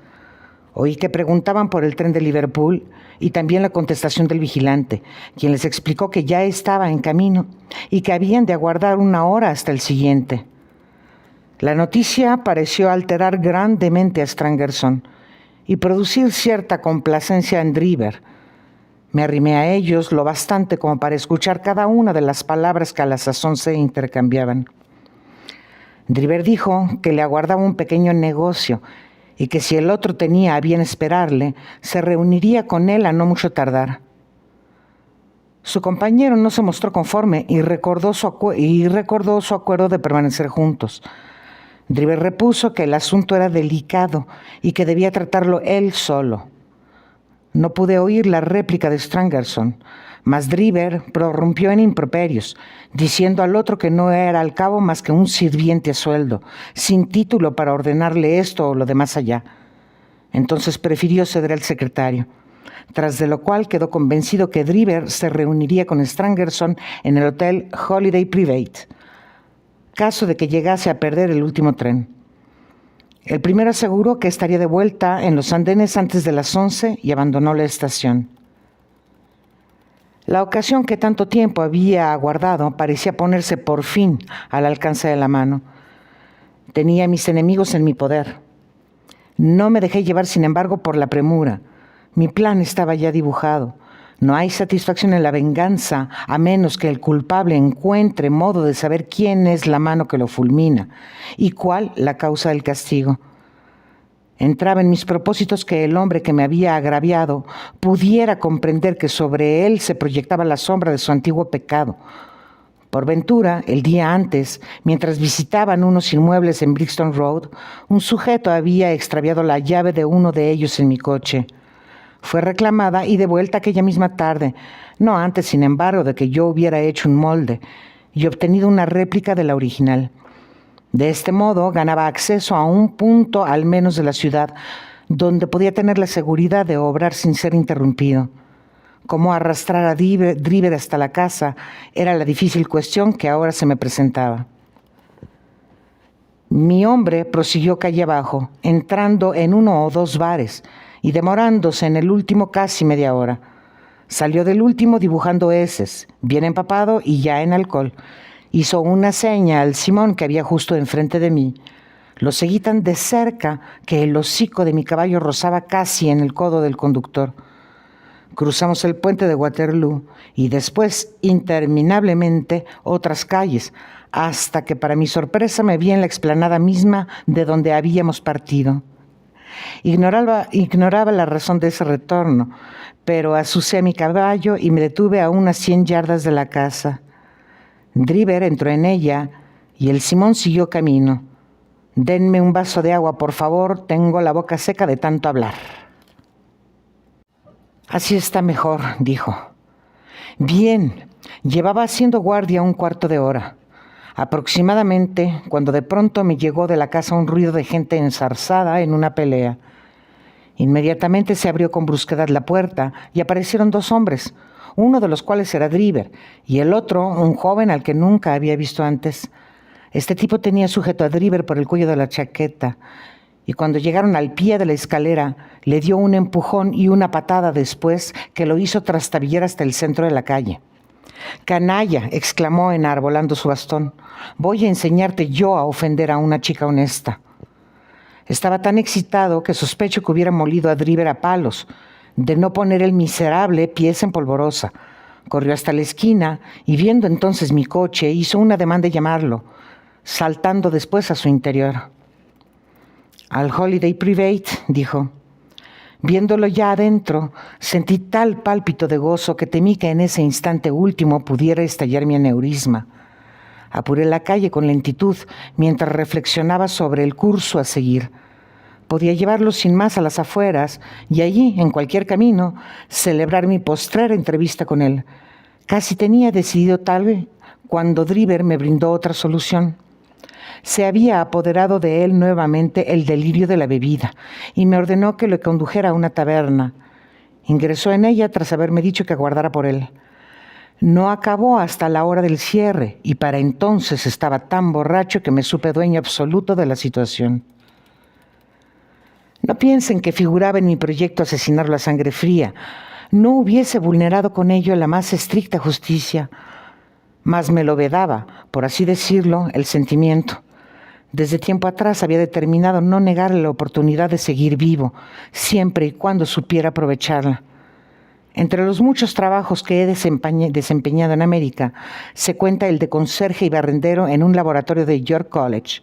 Oí que preguntaban por el tren de Liverpool y también la contestación del vigilante, quien les explicó que ya estaba en camino y que habían de aguardar 1 hora hasta el siguiente. La noticia pareció alterar grandemente a Strangerson y producir cierta complacencia en Driver. Me arrimé a ellos lo bastante como para escuchar cada una de las palabras que a la sazón se intercambiaban. Driver dijo que le aguardaba un pequeño negocio y que si el otro tenía a bien esperarle, se reuniría con él a no mucho tardar. Su compañero no se mostró conforme y recordó su acuerdo de permanecer juntos. Driver repuso que el asunto era delicado y que debía tratarlo él solo. No pude oír la réplica de Strangerson, mas Driver prorrumpió en improperios, diciendo al otro que no era al cabo más que un sirviente a sueldo, sin título para ordenarle esto o lo de más allá. Entonces prefirió ceder al secretario, tras de lo cual quedó convencido que Driver se reuniría con Strangerson en el hotel Holiday Private, caso de que llegase a perder el último tren. El primero aseguró que estaría de vuelta en los andenes antes de las 11 y abandonó la estación. La ocasión que tanto tiempo había aguardado parecía ponerse por fin al alcance de la mano. Tenía a mis enemigos en mi poder. No me dejé llevar, sin embargo, por la premura. Mi plan estaba ya dibujado. No hay satisfacción en la venganza, a menos que el culpable encuentre modo de saber quién es la mano que lo fulmina y cuál la causa del castigo. Entraba en mis propósitos que el hombre que me había agraviado pudiera comprender que sobre él se proyectaba la sombra de su antiguo pecado. Por ventura, el día antes, mientras visitaban unos inmuebles en Brixton Road, un sujeto había extraviado la llave de uno de ellos en mi coche. Fue reclamada y devuelta aquella misma tarde, no antes, sin embargo, de que yo hubiera hecho un molde y obtenido una réplica de la original. De este modo ganaba acceso a un punto al menos de la ciudad donde podía tener la seguridad de obrar sin ser interrumpido. Cómo arrastrar a Driver hasta la casa era la difícil cuestión que ahora se me presentaba. Mi hombre prosiguió calle abajo, entrando en 1 o 2 bares y demorándose en el último casi media hora. Salió del último dibujando eses, bien empapado y ya en alcohol. Hizo una seña al Simón que había justo enfrente de mí. Lo seguí tan de cerca que el hocico de mi caballo rozaba casi en el codo del conductor. Cruzamos el puente de Waterloo y después, interminablemente, otras calles, hasta que para mi sorpresa me vi en la explanada misma de donde habíamos partido. Ignoraba la razón de ese retorno, pero azucé a mi caballo y me detuve a unas 100 yardas de la casa. Driver entró en ella y el Simón siguió camino. «Denme un vaso de agua, por favor, tengo la boca seca de tanto hablar». «Así está mejor», dijo. Bien, llevaba haciendo guardia 1/4 de hora. Aproximadamente, cuando de pronto me llegó de la casa un ruido de gente enzarzada en una pelea. Inmediatamente se abrió con brusquedad la puerta y aparecieron 2 hombres, uno de los cuales era Driver y el otro un joven al que nunca había visto antes. Este tipo tenía sujeto a Driver por el cuello de la chaqueta y cuando llegaron al pie de la escalera, le dio un empujón y una patada después que lo hizo trastabillar hasta el centro de la calle. «Canalla», exclamó enarbolando su bastón, «voy a enseñarte yo a ofender a una chica honesta». Estaba tan excitado que sospecho que hubiera molido a Driver a palos, de no poner el miserable pies en polvorosa. Corrió hasta la esquina y, viendo entonces mi coche, hizo un ademán de llamarlo, saltando después a su interior. «Al Holiday Private», dijo. Viéndolo ya adentro, sentí tal pálpito de gozo que temí que en ese instante último pudiera estallar mi aneurisma. Apuré la calle con lentitud mientras reflexionaba sobre el curso a seguir. Podía llevarlo sin más a las afueras y allí, en cualquier camino, celebrar mi postrera entrevista con él. Casi tenía decidido tal cuando Driver me brindó otra solución. Se había apoderado de él nuevamente el delirio de la bebida y me ordenó que lo condujera a una taberna. Ingresó en ella tras haberme dicho que aguardara por él. No acabó hasta la hora del cierre y para entonces estaba tan borracho que me supe dueño absoluto de la situación. No piensen que figuraba en mi proyecto asesinarlo a sangre fría. No hubiese vulnerado con ello la más estricta justicia, mas me lo vedaba, por así decirlo, el sentimiento. Desde tiempo atrás había determinado no negarle la oportunidad de seguir vivo, siempre y cuando supiera aprovecharla. Entre los muchos trabajos que he desempeñado en América, se cuenta el de conserje y barrendero en un laboratorio de York College.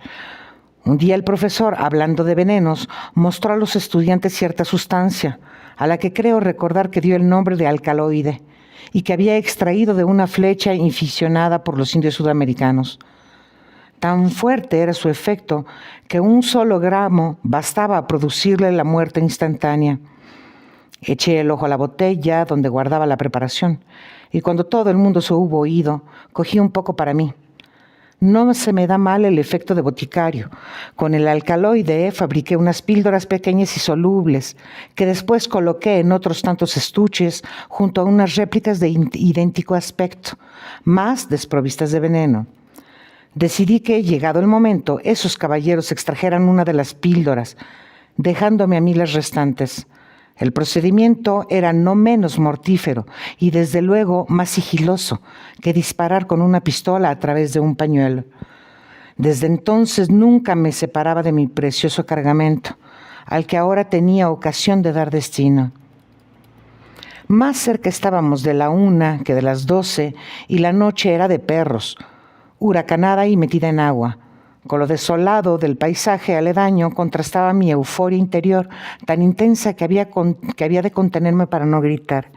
Un día el profesor, hablando de venenos, mostró a los estudiantes cierta sustancia, a la que creo recordar que dio el nombre de alcaloide, y que había extraído de una flecha inficionada por los indios sudamericanos. Tan fuerte era su efecto que un solo gramo bastaba a producirle la muerte instantánea. Eché el ojo a la botella donde guardaba la preparación, y cuando todo el mundo se hubo ido, cogí un poco para mí. No se me da mal el efecto de boticario. Con el alcaloide fabriqué unas píldoras pequeñas y solubles, que después coloqué en otros tantos estuches junto a unas réplicas de idéntico aspecto, más desprovistas de veneno. Decidí que, llegado el momento, esos caballeros extrajeran una de las píldoras, dejándome a mí las restantes. El procedimiento era no menos mortífero y desde luego más sigiloso que disparar con una pistola a través de un pañuelo. Desde entonces nunca me separaba de mi precioso cargamento, al que ahora tenía ocasión de dar destino. Más cerca estábamos de la 1 que de las 12 y la noche era de perros, huracanada y metida en agua. Con lo desolado del paisaje aledaño contrastaba mi euforia interior tan intensa que había de contenerme para no gritar.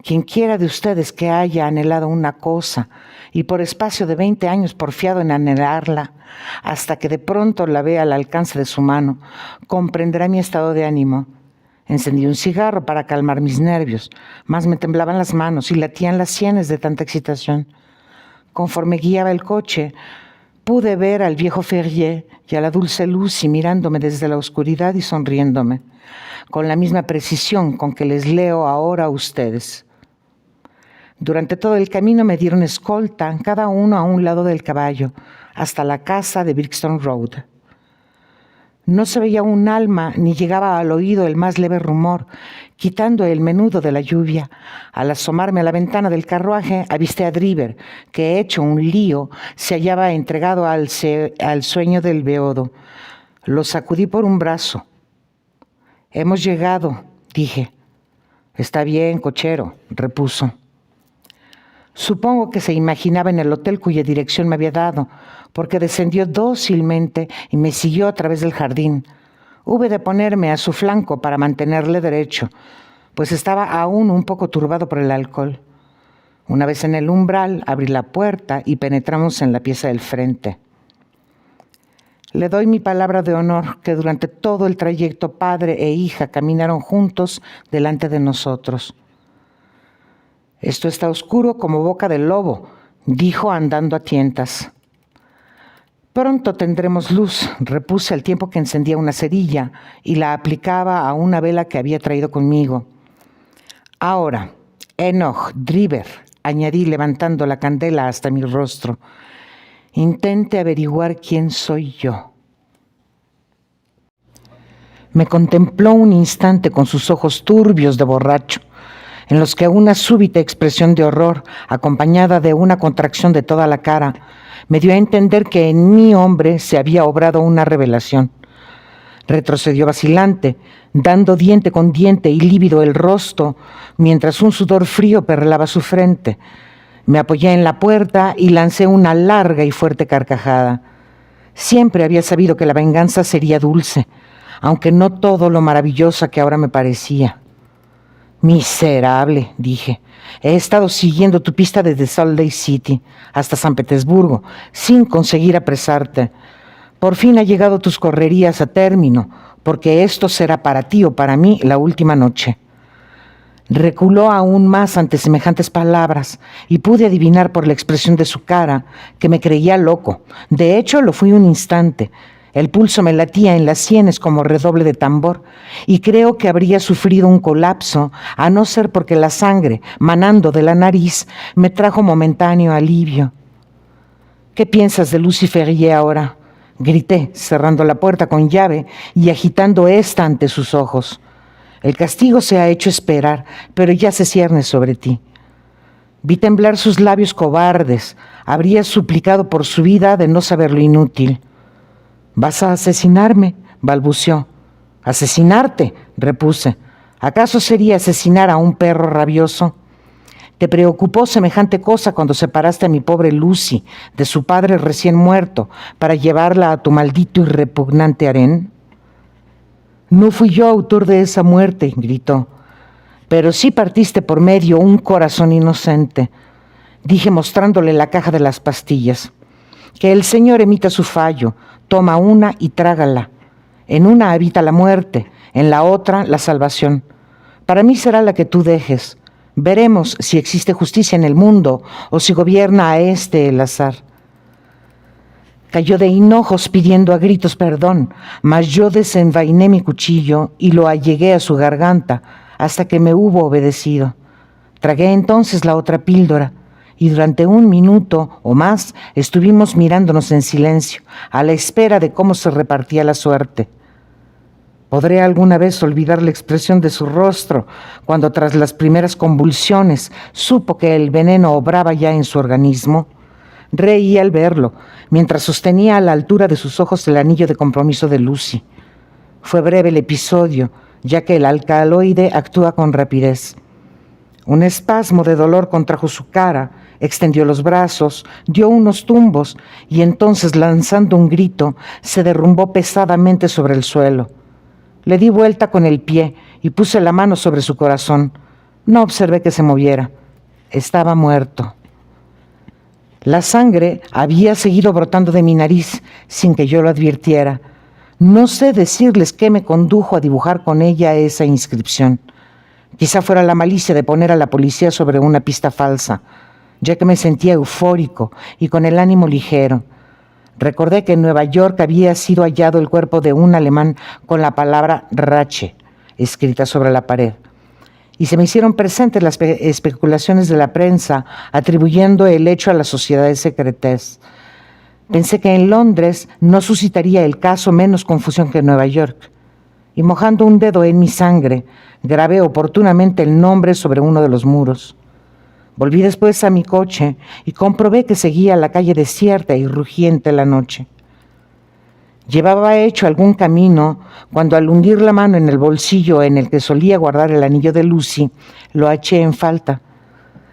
Quienquiera de ustedes que haya anhelado una cosa y por espacio de 20 años porfiado en anhelarla, hasta que de pronto la vea al alcance de su mano, comprenderá mi estado de ánimo. Encendí un cigarro para calmar mis nervios, mas me temblaban las manos y latían las sienes de tanta excitación. Conforme guiaba el coche, pude ver al viejo Ferrier y a la dulce Lucy mirándome desde la oscuridad y sonriéndome, con la misma precisión con que les leo ahora a ustedes. Durante todo el camino me dieron escolta, cada uno a un lado del caballo, hasta la casa de Brixton Road. No se veía un alma ni llegaba al oído el más leve rumor, quitando el menudo de la lluvia. Al asomarme a la ventana del carruaje, avisté a Driver, que, hecho un lío, se hallaba entregado al sueño del beodo. Lo sacudí por un brazo. «Hemos llegado», dije. «Está bien, cochero», repuso. Supongo que se imaginaba en el hotel cuya dirección me había dado, porque descendió dócilmente y me siguió a través del jardín. Hube de ponerme a su flanco para mantenerle derecho, pues estaba aún un poco turbado por el alcohol. Una vez en el umbral, abrí la puerta y penetramos en la pieza del frente. Le doy mi palabra de honor que durante todo el trayecto padre e hija caminaron juntos delante de nosotros. «Esto está oscuro como boca de lobo», dijo andando a tientas. «Pronto tendremos luz», repuse al tiempo que encendía una cerilla y la aplicaba a una vela que había traído conmigo. «Ahora, Enoch, Driver», añadí levantando la candela hasta mi rostro, «intente averiguar quién soy yo». Me contempló un instante con sus ojos turbios de borracho, en los que una súbita expresión de horror, acompañada de una contracción de toda la cara, me dio a entender que en mi hombre se había obrado una revelación. Retrocedió vacilante, dando diente con diente y lívido el rostro, mientras un sudor frío perlaba su frente. Me apoyé en la puerta y lancé una larga y fuerte carcajada. Siempre había sabido que la venganza sería dulce, aunque no todo lo maravillosa que ahora me parecía. Miserable, dije. He estado siguiendo tu pista desde Salt Lake City hasta San Petersburgo, sin conseguir apresarte. Por fin ha llegado tus correrías a término, porque esto será para ti o para mí la última noche. Reculó aún más ante semejantes palabras y pude adivinar por la expresión de su cara que me creía loco. De hecho, lo fui un instante. El pulso me latía en las sienes como redoble de tambor y creo que habría sufrido un colapso a no ser porque la sangre, manando de la nariz, me trajo momentáneo alivio. ¿Qué piensas de Lucy Ferrier ahora?, grité, cerrando la puerta con llave y agitando esta ante sus ojos. El castigo se ha hecho esperar, pero ya se cierne sobre ti. Vi temblar sus labios cobardes. Habría suplicado por su vida de no saber lo inútil. «¿Vas a asesinarme?», balbuceó. «¿Asesinarte?», repuse. «¿Acaso sería asesinar a un perro rabioso? ¿Te preocupó semejante cosa cuando separaste a mi pobre Lucy de su padre recién muerto para llevarla a tu maldito y repugnante harén?» «No fui yo autor de esa muerte», gritó. «Pero sí partiste por medio un corazón inocente», dije mostrándole la caja de las pastillas. «Que el Señor emita su fallo. Toma una y trágala. En una habita la muerte, en la otra la salvación. Para mí será la que tú dejes. Veremos si existe justicia en el mundo o si gobierna a el azar». Cayó de hinojos pidiendo a gritos perdón, mas yo desenvainé mi cuchillo y lo allegué a su garganta hasta que me hubo obedecido. Tragué entonces la otra píldora y durante 1 minuto o más estuvimos mirándonos en silencio, a la espera de cómo se repartía la suerte. ¿Podré alguna vez olvidar la expresión de su rostro cuando tras las primeras convulsiones supo que el veneno obraba ya en su organismo? Reí al verlo, mientras sostenía a la altura de sus ojos el anillo de compromiso de Lucy. Fue breve el episodio, ya que el alcaloide actúa con rapidez. Un espasmo de dolor contrajo su cara, extendió los brazos, dio unos tumbos y entonces, lanzando un grito, se derrumbó pesadamente sobre el suelo. Le di vuelta con el pie y puse la mano sobre su corazón. No observé que se moviera. Estaba muerto. La sangre había seguido brotando de mi nariz sin que yo lo advirtiera. No sé decirles qué me condujo a dibujar con ella esa inscripción. Quizá fuera la malicia de poner a la policía sobre una pista falsa, ya que me sentía eufórico y con el ánimo ligero. Recordé que en Nueva York había sido hallado el cuerpo de un alemán con la palabra Rache escrita sobre la pared. Y se me hicieron presentes las especulaciones de la prensa atribuyendo el hecho a las sociedades secretas. Pensé que en Londres no suscitaría el caso menos confusión que en Nueva York. Y mojando un dedo en mi sangre, grabé oportunamente el nombre sobre uno de los muros. Volví después a mi coche y comprobé que seguía la calle desierta y rugiente la noche. Llevaba hecho algún camino cuando, al hundir la mano en el bolsillo en el que solía guardar el anillo de Lucy, lo eché en falta.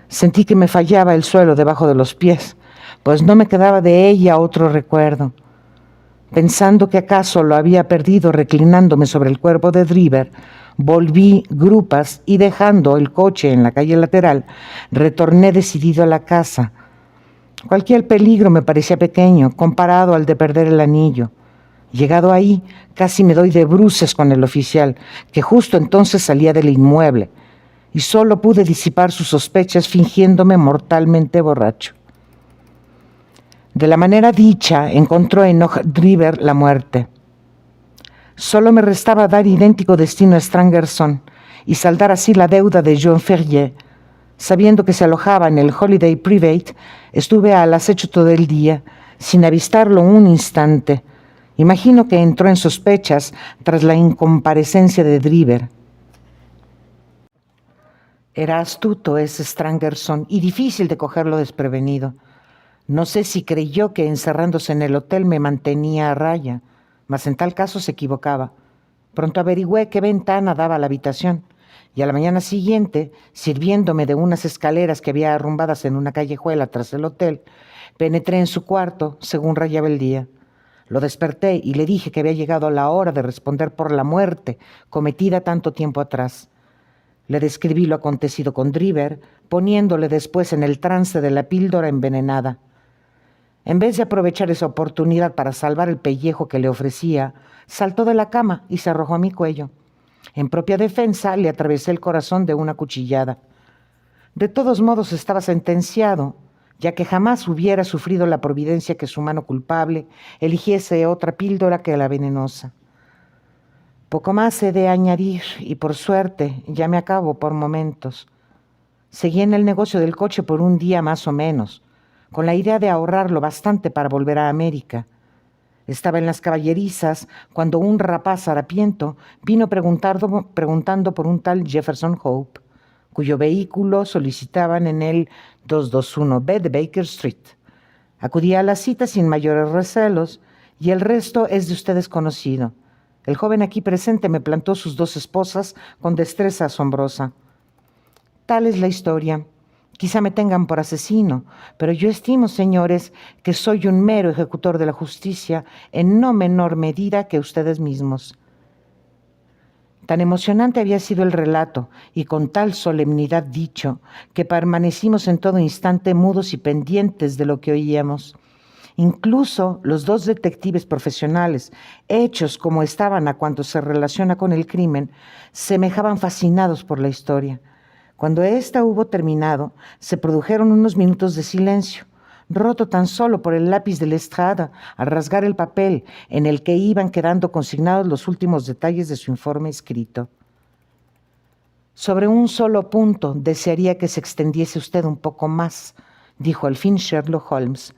Sentí que me fallaba el suelo debajo de los pies, pues no me quedaba de ella otro recuerdo. Pensando que acaso lo había perdido reclinándome sobre el cuerpo de Driver, volví grupas y, dejando el coche en la calle lateral, retorné decidido a la casa. Cualquier peligro me parecía pequeño comparado al de perder el anillo. Llegado ahí, casi me doy de bruces con el oficial, que justo entonces salía del inmueble, y solo pude disipar sus sospechas fingiéndome mortalmente borracho. De la manera dicha, encontró en Driver la muerte. Solo me restaba dar idéntico destino a Stangerson y saldar así la deuda de John Ferrier. Sabiendo que se alojaba en el Holiday Private, estuve al acecho todo el día, sin avistarlo un instante, Imagino que entró en sospechas tras la incomparecencia de Driver. Era astuto ese Strangerson y difícil de cogerlo desprevenido. No sé si creyó que encerrándose en el hotel me mantenía a raya, mas en tal caso se equivocaba. Pronto averigüé qué ventana daba a la habitación, y a la mañana siguiente, sirviéndome de unas escaleras que había arrumbadas en una callejuela tras el hotel, penetré en su cuarto según rayaba el día. Lo desperté y le dije que había llegado la hora de responder por la muerte cometida tanto tiempo atrás. Le describí lo acontecido con Driver, poniéndole después en el trance de la píldora envenenada. En vez de aprovechar esa oportunidad para salvar el pellejo que le ofrecía, saltó de la cama y se arrojó a mi cuello. En propia defensa le atravesé el corazón de una cuchillada. De todos modos estaba sentenciado, ya que jamás hubiera sufrido la providencia que su mano culpable eligiese otra píldora que la venenosa. Poco más he de añadir, y por suerte ya me acabo por momentos. Seguí en el negocio del coche por un día más o menos, con la idea de ahorrar lo bastante para volver a América. Estaba en las caballerizas cuando un rapaz harapiento vino preguntando por un tal Jefferson Hope, cuyo vehículo solicitaban en el 221B de Baker Street. Acudí a la cita sin mayores recelos, y el resto es de ustedes conocido. El joven aquí presente me plantó sus 2 esposas con destreza asombrosa. Tal es la historia. Quizá me tengan por asesino, pero yo estimo, señores, que soy un mero ejecutor de la justicia en no menor medida que ustedes mismos. Tan emocionante había sido el relato y con tal solemnidad dicho que permanecimos en todo instante mudos y pendientes de lo que oíamos. Incluso los 2 detectives profesionales, hechos como estaban a cuanto se relaciona con el crimen, semejaban fascinados por la historia. Cuando ésta hubo terminado, se produjeron unos minutos de silencio, roto tan solo por el lápiz de Lestrade al rasgar el papel en el que iban quedando consignados los últimos detalles de su informe escrito. Sobre un solo punto desearía que se extendiese usted un poco más, dijo al fin Sherlock Holmes.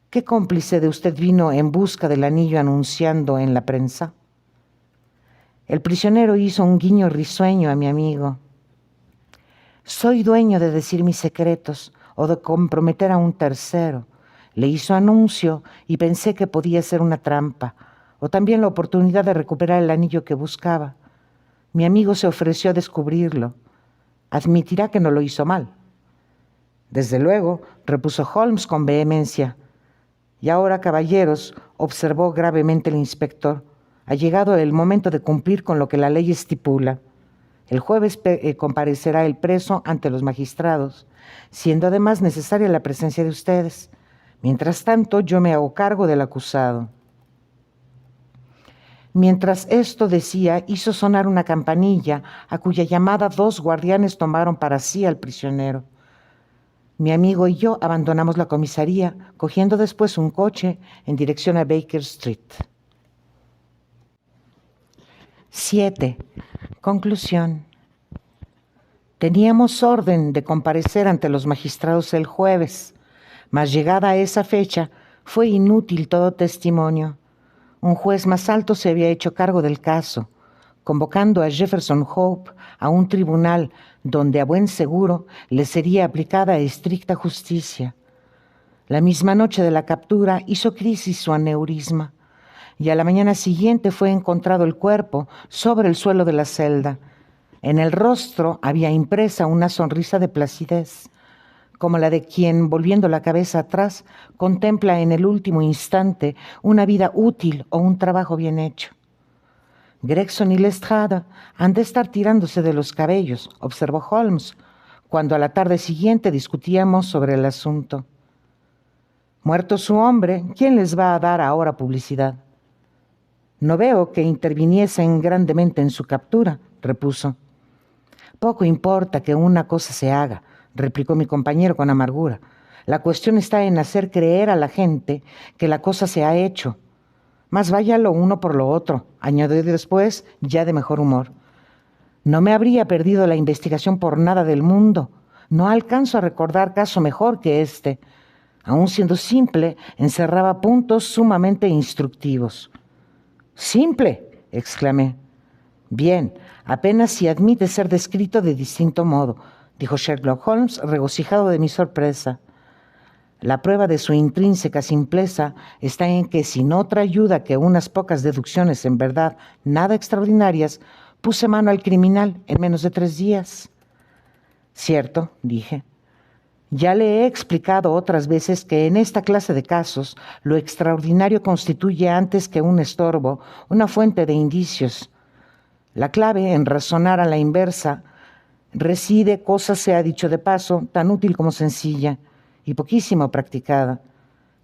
¿Qué cómplice de usted vino en busca del anillo anunciando en la prensa? El prisionero hizo un guiño risueño a mi amigo. Soy dueño de decir mis secretos o de comprometer a un tercero. Le hizo anuncio y pensé que podía ser una trampa, o también la oportunidad de recuperar el anillo que buscaba. Mi amigo se ofreció a descubrirlo. Admitirá que no lo hizo mal. Desde luego, repuso Holmes con vehemencia. Y ahora, caballeros, observó gravemente el inspector, ha llegado el momento de cumplir con lo que la ley estipula. El jueves comparecerá el preso ante los magistrados, siendo además necesaria la presencia de ustedes. Mientras tanto, yo me hago cargo del acusado. Mientras esto decía, hizo sonar una campanilla, a cuya llamada 2 guardianes tomaron para sí al prisionero. Mi amigo y yo abandonamos la comisaría, cogiendo después un coche en dirección a Baker Street. 7. Conclusión. Teníamos orden de comparecer ante los magistrados el jueves, mas llegada a esa fecha fue inútil todo testimonio. Un juez más alto se había hecho cargo del caso, convocando a Jefferson Hope a un tribunal donde a buen seguro le sería aplicada estricta justicia. La misma noche de la captura hizo crisis su aneurisma, y a la mañana siguiente fue encontrado el cuerpo sobre el suelo de la celda. En el rostro había impresa una sonrisa de placidez, como la de quien, volviendo la cabeza atrás, contempla en el último instante una vida útil o un trabajo bien hecho. Gregson y Lestrade han de estar tirándose de los cabellos, observó Holmes, cuando a la tarde siguiente discutíamos sobre el asunto. Muerto su hombre, ¿quién les va a dar ahora publicidad? No veo que interviniesen grandemente en su captura, repuso. Poco importa que una cosa se haga, replicó mi compañero con amargura. La cuestión está en hacer creer a la gente que la cosa se ha hecho. Más vaya lo uno por lo otro, añadió después, ya de mejor humor. No me habría perdido la investigación por nada del mundo. No alcanzo a recordar caso mejor que este. Aun siendo simple, encerraba puntos sumamente instructivos. «¿Simple?», exclamé. «Bien, apenas si admite ser descrito de distinto modo», dijo Sherlock Holmes, regocijado de mi sorpresa. La prueba de su intrínseca simpleza está en que, sin otra ayuda que unas pocas deducciones en verdad nada extraordinarias, puse mano al criminal en menos de 3 días. «Cierto», dije. «Ya le he explicado otras veces que en esta clase de casos lo extraordinario constituye antes que un estorbo, una fuente de indicios. La clave en razonar a la inversa reside, cosa sea dicho de paso, tan útil como sencilla y poquísimo practicada.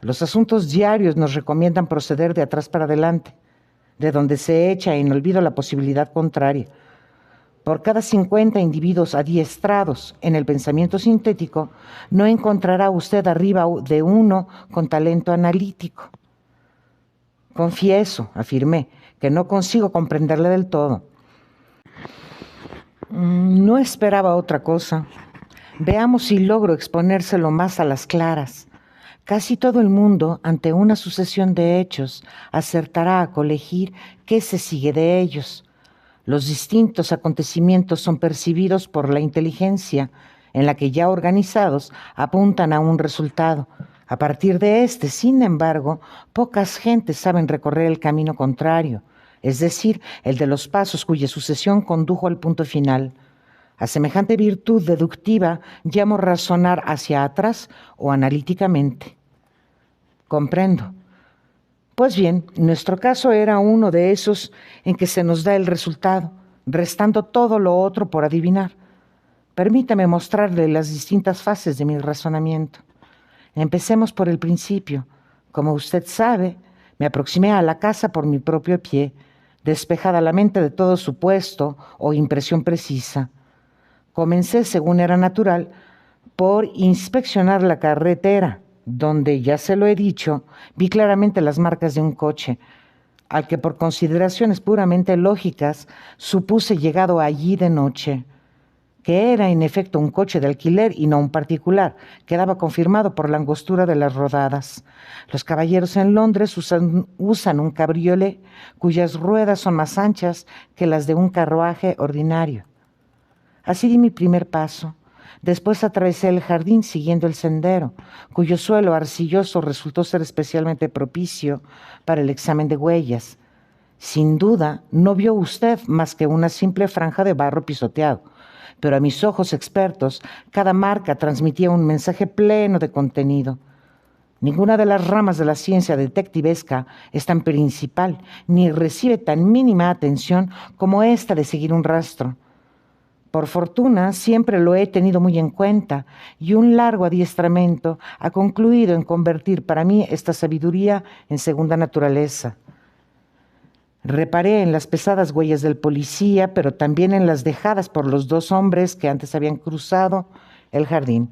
Los asuntos diarios nos recomiendan proceder de atrás para adelante, de donde se echa en olvido la posibilidad contraria. Por cada 50 individuos adiestrados en el pensamiento sintético, no encontrará usted arriba de uno con talento analítico». «Confieso», afirmé, «que no consigo comprenderle del todo». «No esperaba otra cosa. Veamos si logro exponérselo más a las claras. Casi todo el mundo, ante una sucesión de hechos, acertará a colegir qué se sigue de ellos. Los distintos acontecimientos son percibidos por la inteligencia, en la que ya organizados apuntan a un resultado. A partir de este, sin embargo, pocas gentes saben recorrer el camino contrario, es decir, el de los pasos cuya sucesión condujo al punto final. A semejante virtud deductiva llamo razonar hacia atrás o analíticamente». «Comprendo. Pues bien, nuestro caso era uno de esos en que se nos da el resultado, restando todo lo otro por adivinar. Permítame mostrarle las distintas fases de mi razonamiento. Empecemos por el principio. Como usted sabe, me aproximé a la casa por mi propio pie, despejada la mente de todo supuesto o impresión precisa. Comencé, según era natural, por inspeccionar la carretera, donde, ya se lo he dicho, vi claramente las marcas de un coche, al que por consideraciones puramente lógicas supuse llegado allí de noche. Que era en efecto un coche de alquiler y no un particular, quedaba confirmado por la angostura de las rodadas. Los caballeros en Londres usan un cabriolé cuyas ruedas son más anchas que las de un carruaje ordinario. Así di mi primer paso. Después atravesé el jardín siguiendo el sendero, cuyo suelo arcilloso resultó ser especialmente propicio para el examen de huellas. Sin duda, no vio usted más que una simple franja de barro pisoteado, pero a mis ojos expertos cada marca transmitía un mensaje pleno de contenido. Ninguna de las ramas de la ciencia detectivesca es tan principal, ni recibe tan mínima atención como esta de seguir un rastro. Por fortuna, siempre lo he tenido muy en cuenta, y un largo adiestramiento ha concluido en convertir para mí esta sabiduría en segunda naturaleza. Reparé en las pesadas huellas del policía, pero también en las dejadas por los 2 hombres que antes habían cruzado el jardín,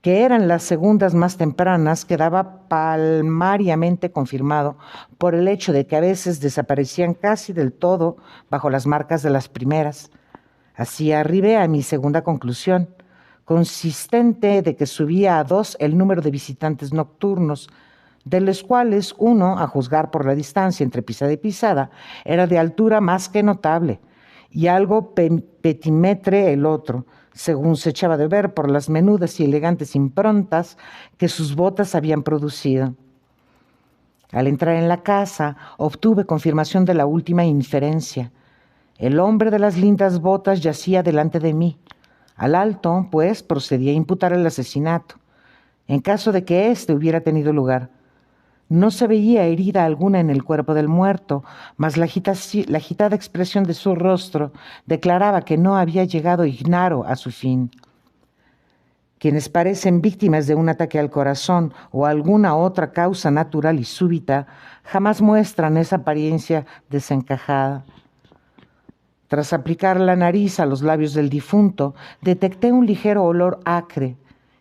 que eran las segundas más tempranas, quedaba palmariamente confirmado por el hecho de que a veces desaparecían casi del todo bajo las marcas de las primeras. Así arribé a mi segunda conclusión, consistente de que subía a 2 el número de visitantes nocturnos, de los cuales uno, a juzgar por la distancia entre pisada y pisada, era de altura más que notable, y algo petimetre el otro, según se echaba de ver por las menudas y elegantes improntas que sus botas habían producido. Al entrar en la casa, obtuve confirmación de la última inferencia. El hombre de las lindas botas yacía delante de mí. Al alto, pues, procedía a imputar el asesinato, en caso de que éste hubiera tenido lugar. No se veía herida alguna en el cuerpo del muerto, mas la agitada expresión de su rostro declaraba que no había llegado ignaro a su fin. Quienes parecen víctimas de un ataque al corazón o alguna otra causa natural y súbita, jamás muestran esa apariencia desencajada. Tras aplicar la nariz a los labios del difunto, detecté un ligero olor acre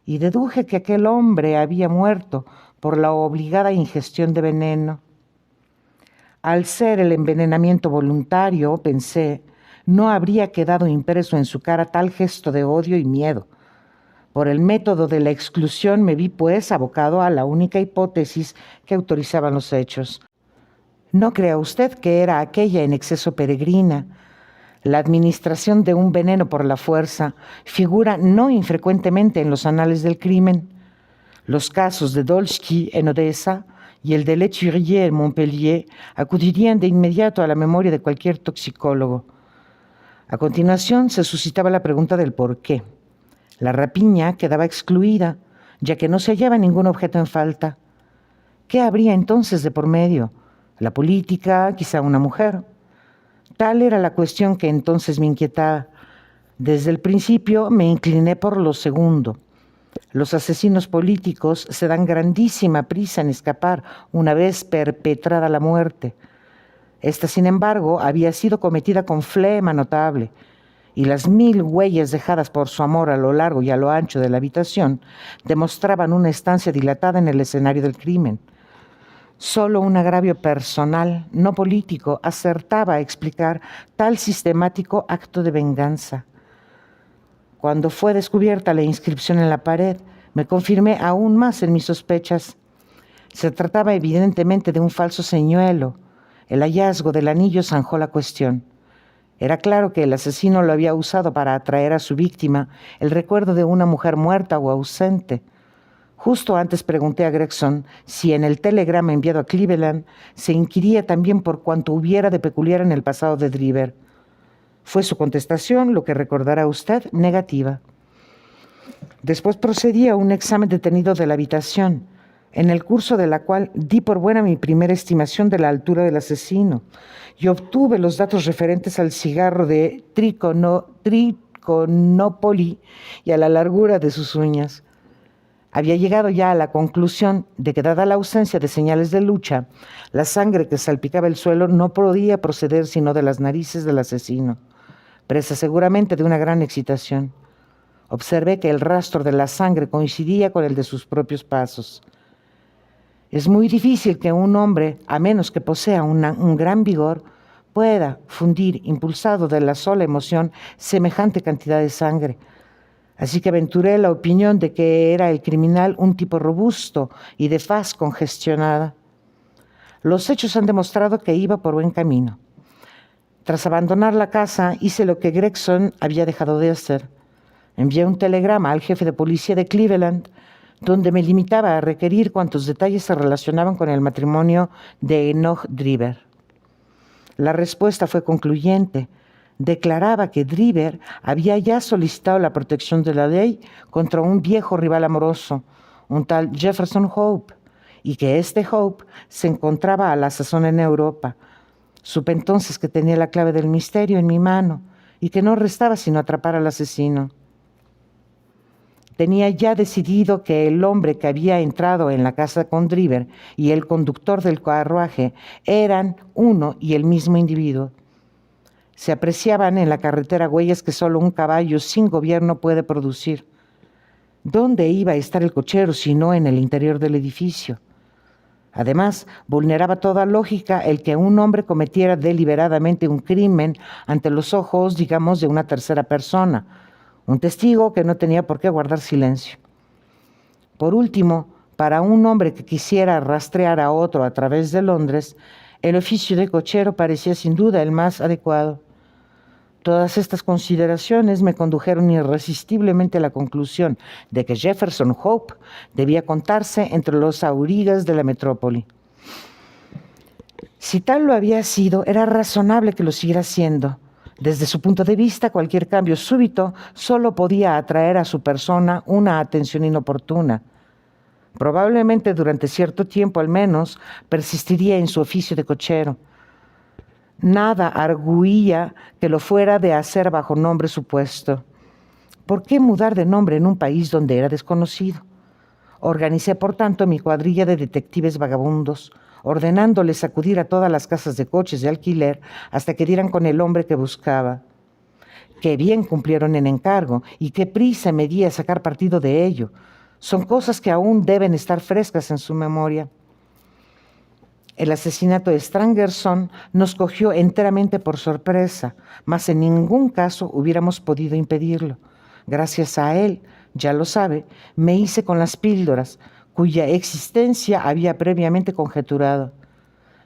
y deduje que aquel hombre había muerto por la obligada ingestión de veneno. Al ser el envenenamiento voluntario, pensé, no habría quedado impreso en su cara tal gesto de odio y miedo. Por el método de la exclusión me vi, pues, abocado a la única hipótesis que autorizaban los hechos. No crea usted que era aquella en exceso peregrina. La administración de un veneno por la fuerza figura no infrecuentemente en los anales del crimen. Los casos de Dolsky en Odessa y el de Leturier en Montpellier acudirían de inmediato a la memoria de cualquier toxicólogo. A continuación se suscitaba la pregunta del por qué. La rapiña quedaba excluida, ya que no se hallaba ningún objeto en falta. ¿Qué habría entonces de por medio? La política, quizá una mujer. Tal era la cuestión que entonces me inquietaba. Desde el principio me incliné por lo segundo. Los asesinos políticos se dan grandísima prisa en escapar una vez perpetrada la muerte. Esta, sin embargo, había sido cometida con flema notable, y las 1000 huellas dejadas por su amor a lo largo y a lo ancho de la habitación demostraban una estancia dilatada en el escenario del crimen. Solo un agravio personal, no político, acertaba a explicar tal sistemático acto de venganza. Cuando fue descubierta la inscripción en la pared, me confirmé aún más en mis sospechas. Se trataba evidentemente de un falso señuelo. El hallazgo del anillo zanjó la cuestión. Era claro que el asesino lo había usado para atraer a su víctima el recuerdo de una mujer muerta o ausente. Justo antes pregunté a Gregson si en el telegrama enviado a Cleveland se inquiría también por cuanto hubiera de peculiar en el pasado de Driver. Fue su contestación, lo que recordará usted, negativa. Después procedí a un examen detenido de la habitación, en el curso de la cual di por buena mi primera estimación de la altura del asesino y obtuve los datos referentes al cigarro de Trichonopoli y a la largura de sus uñas. Había llegado ya a la conclusión de que, dada la ausencia de señales de lucha, la sangre que salpicaba el suelo no podía proceder sino de las narices del asesino, presa seguramente de una gran excitación. Observé que el rastro de la sangre coincidía con el de sus propios pasos. Es muy difícil que un hombre, a menos que posea un gran vigor, pueda fundir, impulsado de la sola emoción, semejante cantidad de sangre. Así que aventuré la opinión de que era el criminal un tipo robusto y de faz congestionada. Los hechos han demostrado que iba por buen camino. Tras abandonar la casa, hice lo que Gregson había dejado de hacer. Envié un telegrama al jefe de policía de Cleveland, donde me limitaba a requerir cuantos detalles se relacionaban con el matrimonio de Enoch Driver. La respuesta fue concluyente. Declaraba que Driver había ya solicitado la protección de la ley contra un viejo rival amoroso, un tal Jefferson Hope, y que este Hope se encontraba a la sazón en Europa. Supe entonces que tenía la clave del misterio en mi mano y que no restaba sino atrapar al asesino. Tenía ya decidido que el hombre que había entrado en la casa con Driver y el conductor del carruaje eran uno y el mismo individuo. Se apreciaban en la carretera huellas que solo un caballo sin gobierno puede producir. ¿Dónde iba a estar el cochero si no en el interior del edificio? Además, vulneraba toda lógica el que un hombre cometiera deliberadamente un crimen ante los ojos, digamos, de una tercera persona, un testigo que no tenía por qué guardar silencio. Por último, para un hombre que quisiera rastrear a otro a través de Londres, el oficio de cochero parecía sin duda el más adecuado. Todas estas consideraciones me condujeron irresistiblemente a la conclusión de que Jefferson Hope debía contarse entre los aurigas de la metrópoli. Si tal lo había sido, era razonable que lo siguiera siendo. Desde su punto de vista, cualquier cambio súbito solo podía atraer a su persona una atención inoportuna. Probablemente durante cierto tiempo al menos persistiría en su oficio de cochero. Nada arguía que lo fuera de hacer bajo nombre supuesto. ¿Por qué mudar de nombre en un país donde era desconocido? Organicé, por tanto, mi cuadrilla de detectives vagabundos, ordenándoles acudir a todas las casas de coches de alquiler hasta que dieran con el hombre que buscaba. Qué bien cumplieron en encargo y qué prisa me di a sacar partido de ello. Son cosas que aún deben estar frescas en su memoria. El asesinato de Stangerson nos cogió enteramente por sorpresa, mas en ningún caso hubiéramos podido impedirlo. Gracias a él, Ya lo sabe, me hice con las píldoras, cuya existencia había previamente conjeturado.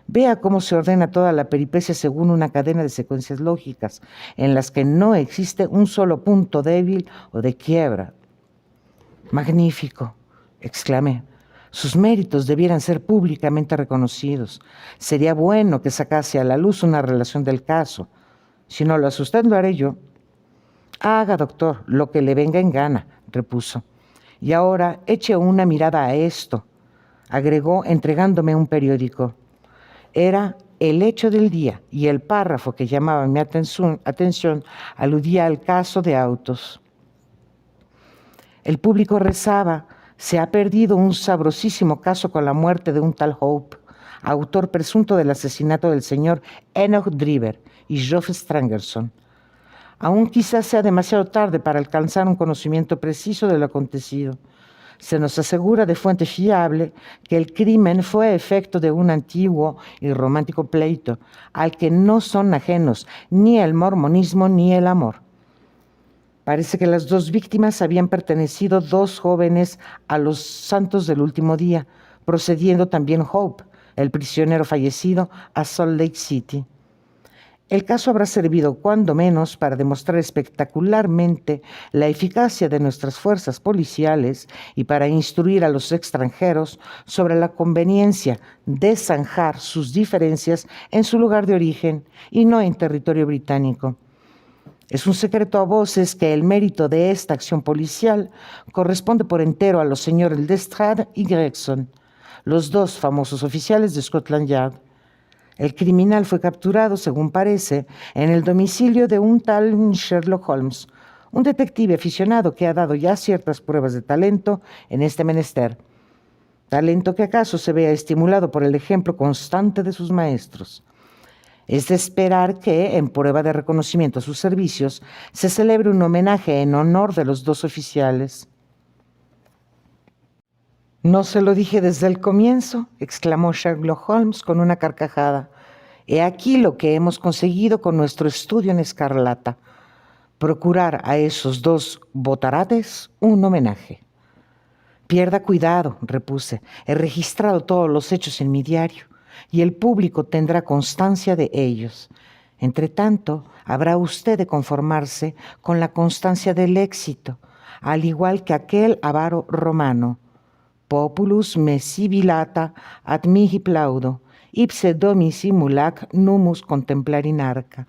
Vea cómo se ordena toda la peripecia según una cadena de secuencias lógicas, en las que no existe un solo punto débil o de quiebra. Magnífico, exclamé. Sus méritos debieran ser públicamente reconocidos. Sería bueno que sacase a la luz una relación del caso. Si no lo hace usted, lo haré yo. Haga, doctor, lo que le venga en gana, repuso. Y ahora eche una mirada a esto, agregó entregándome un periódico. Era El Hecho del Día y el párrafo que llamaba mi atención aludía al caso de autos. El público rezaba: se ha perdido un sabrosísimo caso con la muerte de un tal Hope, autor presunto del asesinato del señor Enoch Driver y Geoff Strangerson. Aún quizás sea demasiado tarde para alcanzar un conocimiento preciso de lo acontecido. Se nos asegura de fuente fiable que el crimen fue efecto de un antiguo y romántico pleito, al que no son ajenos ni el mormonismo ni el amor. Parece que las dos víctimas habían pertenecido dos jóvenes a los santos del último día, procediendo también Hope, el prisionero fallecido, a Salt Lake City. El caso habrá servido cuando menos para demostrar espectacularmente la eficacia de nuestras fuerzas policiales y para instruir a los extranjeros sobre la conveniencia de zanjar sus diferencias en su lugar de origen y no en territorio británico. Es un secreto a voces que el mérito de esta acción policial corresponde por entero a los señores Lestrade y Gregson, los dos famosos oficiales de Scotland Yard. El criminal fue capturado, según parece, en el domicilio de un tal Sherlock Holmes, un detective aficionado que ha dado ya ciertas pruebas de talento en este menester. Talento que acaso se vea estimulado por el ejemplo constante de sus maestros. Es de esperar que, en prueba de reconocimiento a sus servicios, se celebre un homenaje en honor de los dos oficiales. «¿No se lo dije desde el comienzo?», exclamó Sherlock Holmes con una carcajada. «He aquí lo que hemos conseguido con nuestro estudio en escarlata: procurar a esos dos botarates un homenaje». «Pierda cuidado», repuse. «He registrado todos los hechos en mi diario y el público tendrá constancia de ellos. Entretanto, habrá usted de conformarse con la constancia del éxito, al igual que aquel avaro romano. Populus me sibilata ad mihi plaudo, ipse domi simulac numus contemplari narca».